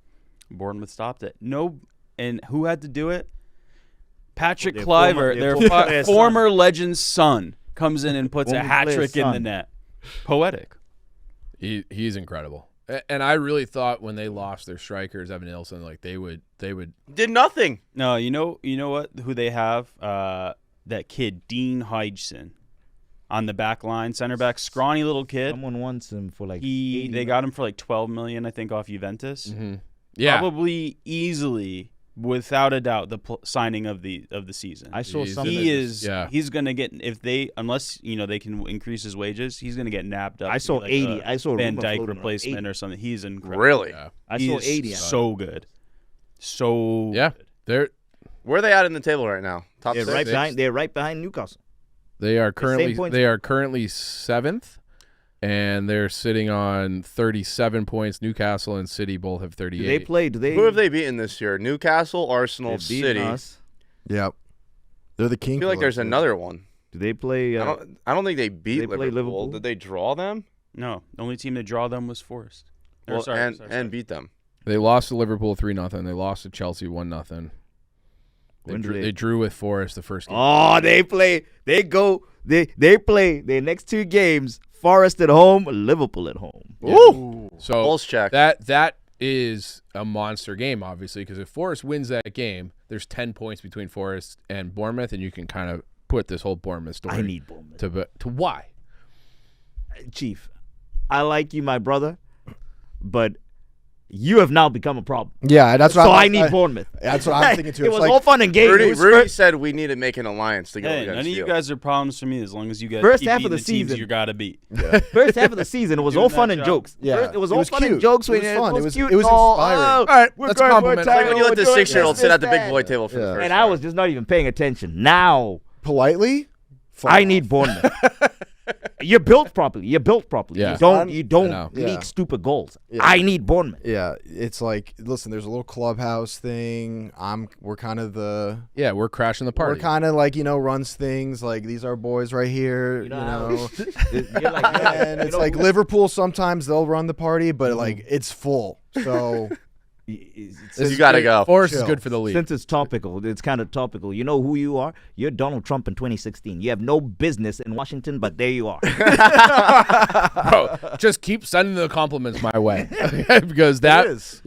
Bournemouth stopped it. No, and who had to do it? Patrick Kluivert, their former legend's son, comes in and puts a hat trick in the net. Poetic. He's incredible. And I really thought when they lost their strikers, Evan Nilsson, like they would Did nothing. No, you know what? Who they have? That kid, Dean Hodgson, on the back line, center back, scrawny little kid. Someone wants him for like. They got him for like $12 million, I think, off Juventus. Mm-hmm. Yeah. Probably easily, without a doubt, the signing of the season. I saw He's something. He's gonna get, unless they can increase his wages, he's gonna get nabbed up. I saw to be 80. I saw a Van rumor Dyke floating around replacement 80. or something. He's incredible. Really? Yeah. I saw He's 80. so good. So Yeah. good. Where are they at in the table right now? Top They're six? right behind. They're right behind Newcastle. They are same points. currently 7th, and they're sitting on 37 points. Newcastle and City both have 38. Do they play? Do they? Who have they beaten this year? Newcastle, Arsenal, they've beaten City. us. Yep. They're the king. I feel like there's another one. Do they play? I don't think they beat they play Liverpool? Did they draw them? No, the only team to draw them was Forest. Or, Well, sorry, and sorry. and beat them. They lost to Liverpool 3-0. They lost to Chelsea 1-0. When do They drew with Forest the first game. Oh, they play. They go. They play their next 2 games. Forest at home, Liverpool at home. Ooh. So Pulse check. that is a monster game, obviously, because if Forest wins that game, there's 10 points between Forest and Bournemouth, and you can kind of put this whole Bournemouth story. I need Bournemouth. to why? Chief, I like you, my brother, but you have now become a problem. Yeah, that's what So I need Bournemouth. That's what I'm thinking too. It It's was like, all fun and games. Rudy said we need to make an alliance to go Hey, against none of you you. guys are problems for me as long as you guys First keep half of beating the teams season. you gotta beat. First half of the season, it was Doing all that fun and job. jokes. Yeah. First, it was It all was fun cute. and jokes. It was fun. It was cute. inspiring. All right, we're let's going for a compliment title, Like when you let we're the doing 6-year-old this, sit at the this, big boy that. table for the first And I was just not even paying attention. Now politely. I need Bournemouth. You're built properly. You're built properly. Yeah. You don't know. leak Yeah. stupid goals. Yeah. I need Bournemouth. Yeah, it's like, listen, there's a little clubhouse thing. We're kind of the. Yeah, we're crashing the party. We're kind of like, runs things. Like, these are boys right here. You know. You're like, And it's like Liverpool. Sometimes they'll run the party, but like it's full. So You gotta go. Forest is Chill. good for the league. Since it's topical, it's kind of topical. You know who you are? You're Donald Trump in 2016. You have no business in Washington, but there you are. Bro, just keep sending the compliments my way because is.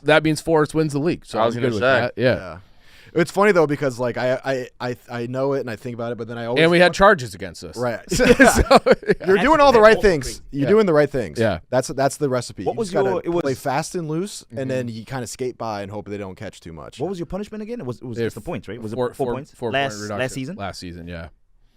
that means Forest wins the league. So I was I'm gonna good with say. that. Yeah. yeah. It's funny though because like I know it and I think about it, but then I always And we had charges against us. right. So, You're doing all the right things. You're doing the right things. Yeah. That's the recipe. What You was just gotta your- it was- play fast and loose, and then you kind of skate by and hope they don't catch too much. What was your punishment again? It was Yeah, just the points, right? Was it four 4 points? 4 last point reduction. last season? Last season, yeah.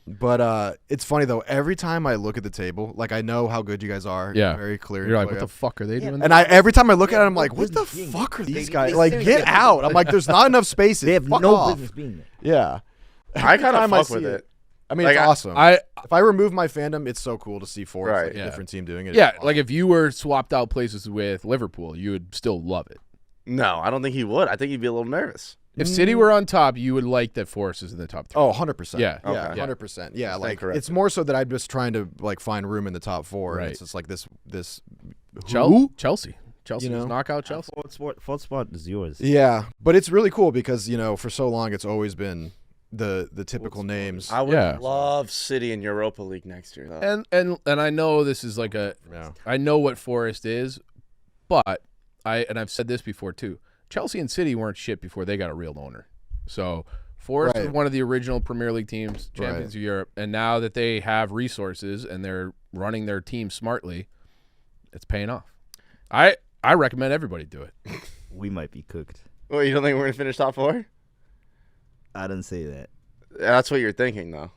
But it's funny though. Every time I look at the table, like I know how good you guys are. Yeah. Very clear. You're like, what the fuck are they doing? And every time I look at it, I'm like, no what the business being fuck are there. these They guys? Like, seriously get have out! I'm like, there's not enough spaces. They have Fuck no off. business being there. Yeah. I kind of Time I fuck see with it. it. I mean, Like, it's awesome. I if I remove my fandom, it's so cool to see Forest, Right. like, Yeah. a different team doing it. yeah, It's awesome. like if you were swapped out places with Liverpool, you would still love it. No, I don't think he would. I think he'd be a little nervous. If City were on top, you would like that Forest is in the top 3. Oh, 100%. Yeah. Yeah, Okay. 100%. Yeah, Stand like corrected. it's more so that I'm just trying to like find room in the top 4 Right. and it's just like this Chelsea. Chelsea You was know? knockout Chelsea. Fourth spot is yours. Yeah, but it's really cool because, for so long it's always been the typical names. I would Yeah. love City in Europa League next year, though. And I know this is like Yeah. I know what Forest is, but I've said this before too. Chelsea and City weren't shit before they got a real owner. So Forest Right. was one of the original Premier League teams, champions Right. of Europe, and now that they have resources and they're running their team smartly, it's paying off. I recommend everybody do it. We might be cooked. Well, you don't think we're gonna finish top 4? I didn't say that. That's what you're thinking, though.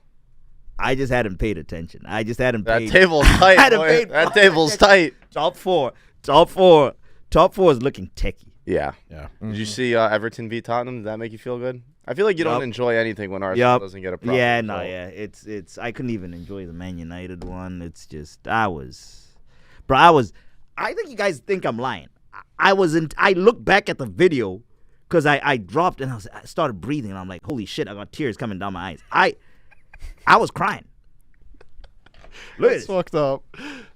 I just hadn't paid attention. I just hadn't That paid. table's tight. hadn't Boy. paid That table's tight. Top four. Top 4 is looking techie. Yeah. Yeah. Did you see Everton beat Tottenham? Did that make you feel good? I feel like you don't enjoy anything when Arsenal doesn't get a proper result. It's I couldn't even enjoy the Man United one. It's just I think you guys think I'm lying. I looked back at the video because I dropped and I started breathing and I'm like, holy shit, I got tears coming down my eyes. I was crying. Look That's fucked up.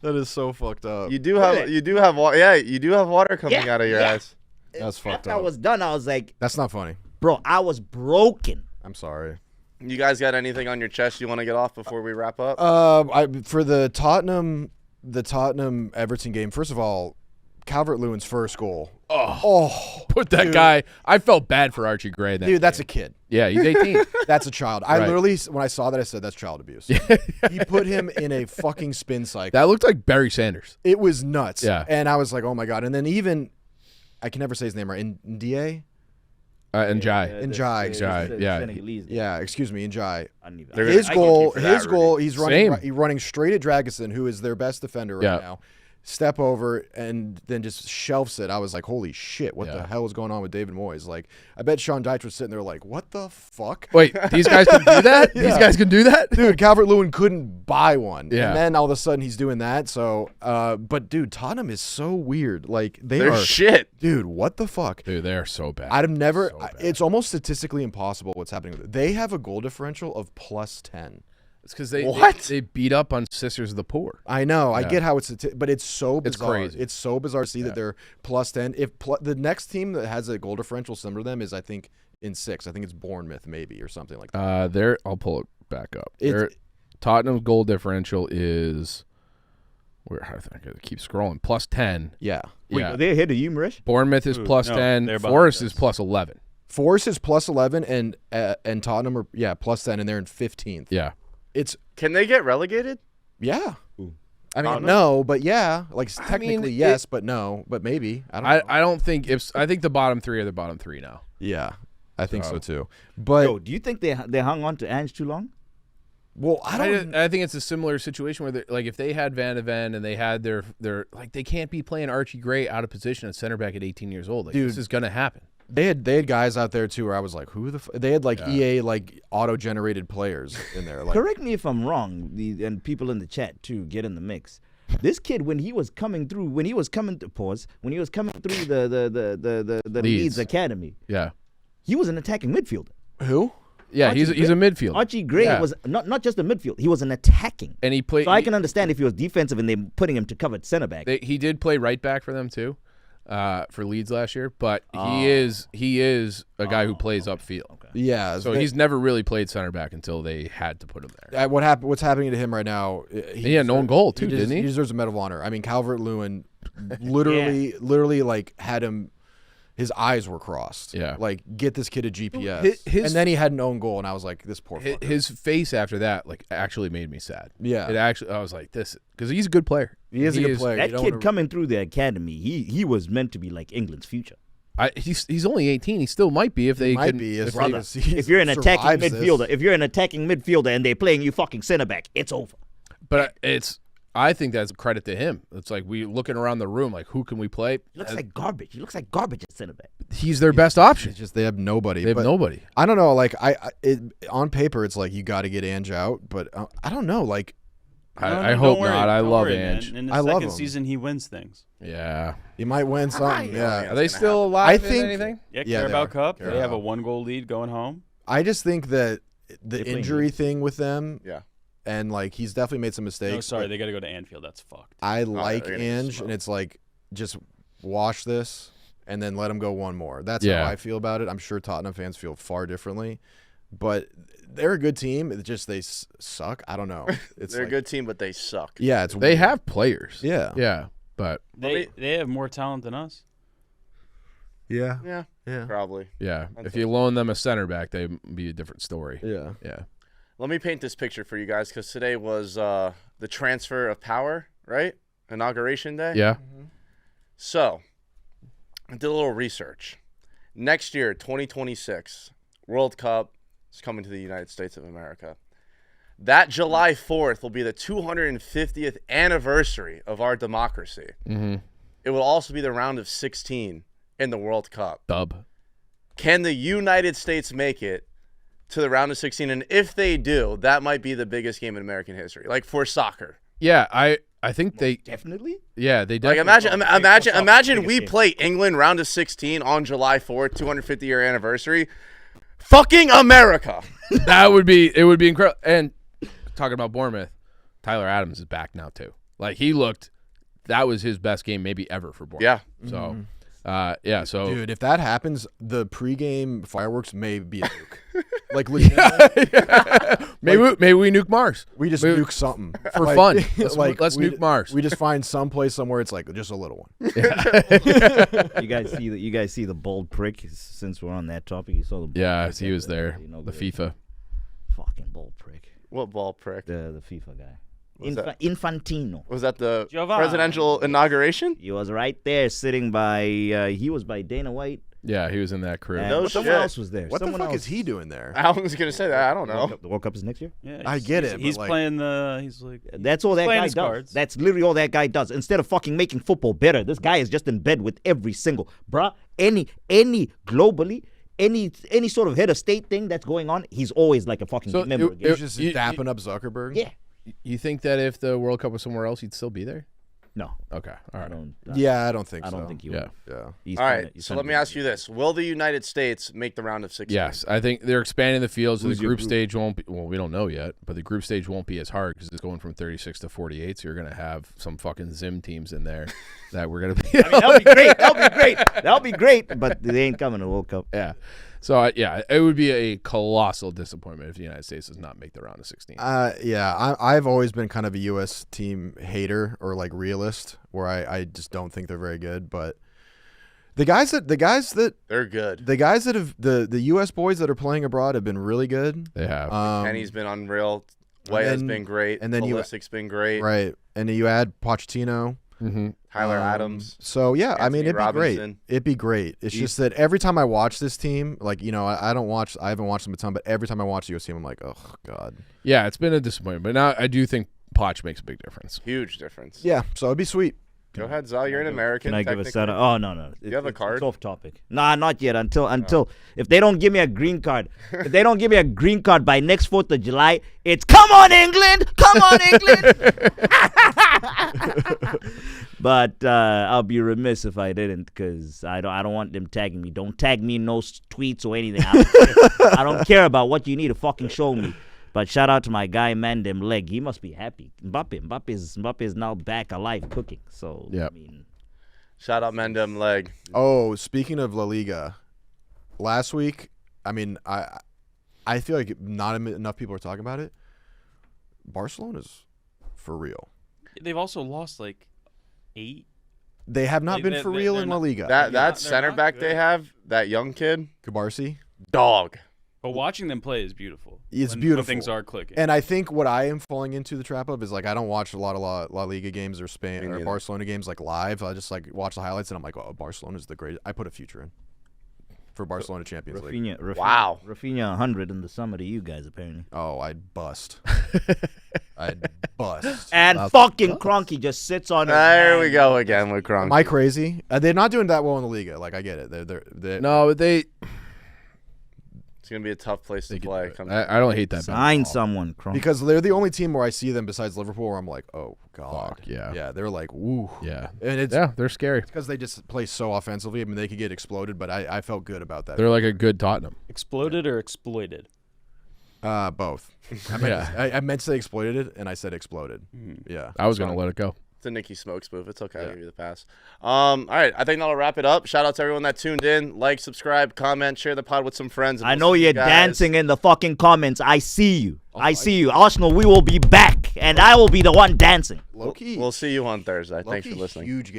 That is so fucked up. You do have water coming out of your eyes. That's fucked After up. I was done, I was like, That's not funny. bro, I was broken. I'm sorry. You guys got anything on your chest you want to get off before we wrap up? For the Tottenham Everton game, first of all, Calvert-Lewin's first goal. Oh, Put that guy. I felt bad for Archie Gray. In that dude, that's game. a kid. Yeah, he's 18. That's a child. I Right. literally, when I saw that, I said, that's child abuse. He put him in a fucking spin cycle. That looked like Barry Sanders. It was nuts. Yeah. And I was like, oh my God. And then even, I can never say his name right, Ndiaye? And Jai. Njai. Yeah. Yeah, excuse me, Njai. They're His I goal, can keep for that, he's Same. running straight at Dragusin, who is their best defender right Yeah. now. Step over and then just shelves it. I was like, holy shit, what the hell is going on with David Moyes? Like, I bet Sean Dyche was sitting there like, what the fuck? Wait, these guys can do that? These guys can do that? Dude, Calvert-Lewin couldn't buy one. Yeah. And then all of a sudden he's doing that. So, but dude, Tottenham is so weird. Like, They're are shit. Dude, what the fuck? Dude, they're so bad. I've never. So bad. It's almost statistically impossible what's happening with it. They have a goal differential of +10. It's because they What? they beat up on Sisters of the Poor. I know. I Yeah. get how it's, but it's so It's bizarre. crazy. It's so bizarre to see that they're +10. If the next team that has a goal differential similar to them is, I think, in 6. I think it's Bournemouth maybe or something like that. I'll pull it back up. It's- Their Tottenham's goal differential is I gotta keep scrolling. +10. Yeah. Wait, Yeah. are they ahead of you, Marish? Bournemouth is Ooh, +10. no, they're behind Forest us. is +11. Forest is +11 and Tottenham are +10 and they're in 15th. Yeah. It's Can they get relegated? yeah. I mean, Tottenham? no, but yeah. Like I technically mean, yes, but no, but maybe. I don't know. I don't think I think the bottom 3 are the bottom 3 now. Yeah. I think so So- too. But Yo, do you think they hung on to Ange too long? well, I don't I think it's a similar situation where like if they had Van de Ven and they had their like they can't be playing Archie Gray out of position at center back at 18 years old. Like, Dude. this is gonna happen. They had guys out there too where I was like, who the they had like EA like auto generated players in there. Like Correct me if I'm wrong, and people in the chat too get in the mix. This kid, when he was coming through the Leeds Academy, Yeah. he was an attacking midfielder. who? Yeah, Archie he's a Gray- midfielder. Archie Gray Yeah. was not just a midfield; he was an attacking. And he played So I can understand if he was defensive and they putting him to cover center back. he did play right back for them too. For Leeds last year, but he is a guy who plays upfield. Yeah. So he's never really played center back until they had to put him there. What's happening to him right now? He had an own goal too, didn't He he? deserves a Medal of Honor. I mean, Calvert-Lewin literally like had him. His eyes were crossed. Yeah. Like, get this kid a GPS. His- and then he had an own goal, and I was like, this poor fucker. His face after that like actually made me sad. Yeah. It actually I was like this because he's a good player. He is a good player. that You don't kid wanna- coming through the academy, he was meant to be like England's future. He's only 18. He still might be if they might can. be, as if long they- as he If you're an attacking survives this. midfielder, and they're playing you fucking center back, it's over. But I think that's a credit to him. It's like we looking around the room like who can we play? He looks like garbage. He looks like garbage at center back. He's their best option. It's just they have nobody. They have But nobody. I don't know. Like on paper, it's like you got to get Ange out, but I don't know. Like I hope don't worry, not. I don't love worry, Ange. man. In the I love second him. season, he wins things. Yeah. he might win something. Yeah. Are they still alive? I in think- anything? Yeah, Yeah, they Carabao are. Cup. Carabao. They have a 1-goal lead going home. I just think that the playing injury thing with them, Yeah. and like he's definitely made some mistakes. No, sorry, but they got to go to Anfield. That's fucked. I like they're gonna get Ange, and smoked. it's like just wash this and then let him go one more. That's Yeah. how I feel about it. I'm sure Tottenham fans feel far differently, but they're a good team. It's just they suck. I don't know. It's They're like, a good team, but they suck. Yeah, it's They weird. have players. Yeah. Yeah. But They have more talent than us. Yeah. Yeah, Yeah. probably. yeah, if you loan them a center back, they'd be a different story. Yeah. Yeah. Let me paint this picture for you guys because today was the transfer of power, right? Inauguration day. Yeah. So, I did a little research. Next year, 2026, World Cup is coming to the United States of America. That July 4th will be the 250th anniversary of our democracy. Mm-hmm. it will also be the round of 16 in the World Cup. Dub. Can the United States make it to the round of 16? And if they do, that might be the biggest game in American history, like for soccer. Yeah, I think they Definitely. Yeah, they Like definitely. imagine we play England round of 16 on July 4th, 250-year anniversary. Fucking America. It would be incredible. And talking about Bournemouth, Tyler Adams is back now too. Like that was his best game maybe ever for Bournemouth. Yeah. So, so Dude, if that happens, the pregame fireworks may be a nuke. Like, legitimately, maybe we nuke Mars we just Maybe- nuke something for Like- fun. Let's we- nuke Mars. We just find some place somewhere it's like just a little one. You guys see the bold prick. Since we're on that topic, you saw the bold Yeah, prick he was there. You know, The FIFA. fucking bold prick. What ball prick? The FIFA guy. What's that? Infantino. Was that the Giovanni. presidential inauguration? He was right there, sitting by. He was by Dana White. Yeah, he was in that crew. And No someone shit. else was there. What the Someone fuck else. is he doing there? I was going to say that. I don't know. The World Cup is next year. Yeah, I get it, but, He's like- playing the. He's like. That's all that playing guy his does. cards. That's literally all that guy does. Instead of fucking making football better, this guy is just in bed with every single bruh. Any globally, any sort of head of state thing that's going on, he's always like a fucking So member. it- He's just You- dapping up Zuckerberg. Yeah. You think that if the World Cup was somewhere else, he'd still be there? No, Okay, all I right. don't. Yeah, I don't think I so. don't think he Yeah. will. Yeah. He's All trying right, he's so trying let to me be- ask you this. Will the United States make the round of 16? Yes, I think they're expanding the field, so Who's the your group group? stage won't be. Well, we don't know yet, but the group stage won't be as hard because it's going from 36 to 48. So you're gonna have some fucking Zim teams in there that we're gonna be. That'll be great. That'll be great. But they ain't coming to the World Cup. Yeah. So it would be a colossal disappointment if the United States does not make the round of 16. Yeah, I've always been kind of a U.S. team hater or like realist, where I just don't think they're very good. But the guys that They're good. have the U.S. boys that are playing abroad have been really good. They have. Penny's been unreal. White has then- been great. and then you- Pulisic's been great. Right, and then you add Pochettino. Mm-hmm. Tyler Adams. So yeah, I mean Anthony it'd be Robinson. great. It'd be great. It's just that every time I watch this team, like I haven't watched them a ton, but every time I watch the US team, I'm like, oh god. Yeah, it's been a disappointment, but now I do think Poch makes a big difference. Huge difference. Yeah, so it'd be sweet. Go ahead, Zal. You're an American. Can I give a technically. shout out? Oh no. You have a card? It's off topic. Nah, not yet. Until if they don't give me a green card, if they don't give me a green card by next 4th of July, it's come on England, come on England. But I'll be remiss if I didn't, because I don't want them tagging me. Don't tag me in no tweets or anything. I don't care about what you need to fucking show me. But shout out to my guy Mandem Leg. He must be happy. Mbappe is now back alive cooking. So Yep. I mean, Shout out Mendem Leg. Oh, speaking of La Liga, last week, I mean, I feel like not enough people are talking about it. Barcelona's for real. They've also lost like 8. They have not been for real they're in La not- Liga. That they're center not back good. they have, that young kid, Cabarsi. dog. But watching them play is beautiful. It's when beautiful. things are clicking. And I think what I am falling into the trap of is like I don't watch a lot of La Liga games or Spain Me or neither. Barcelona games like live. I just like watch the highlights and I'm like, oh, Barcelona's the greatest. I put a future in for Barcelona Champions League. Wow. Rafinha 100 in the summer to you guys apparently. Oh, I'd bust. I'd bust. And fucking Kroenke just sits on. his There hand. we go again with Kronk. Am I crazy? They're not doing that well in the Liga. Like I get it. They're No, they It's gonna be a tough place to could do play. it. Come I don't hate that. bad at Sign all. someone, Kroenke. because they're the only team where I see them besides Liverpool where I'm like, oh god, Fuck, yeah. yeah. They're like, woo, Yeah. and it's Yeah, they're scary. because they just play so offensively. I mean, they could get exploded, but I felt good about that. They're like a good Tottenham. Exploded or exploited? Both. I meant to say exploited it, and I said exploded. Yeah, I was gonna let it go. It's a Nicky Smokes move. It's okay. I'll give you the pass. All right. I think that'll wrap it up. Shout out to everyone that tuned in. Like, subscribe, comment, share the pod with some friends. and I we'll know see you you're guys. dancing in the fucking comments. I see you. I see you. Arsenal, we will be back, and I will be the one dancing. low key. We'll see you on Thursday. Thanks for Low-key listening. Huge game.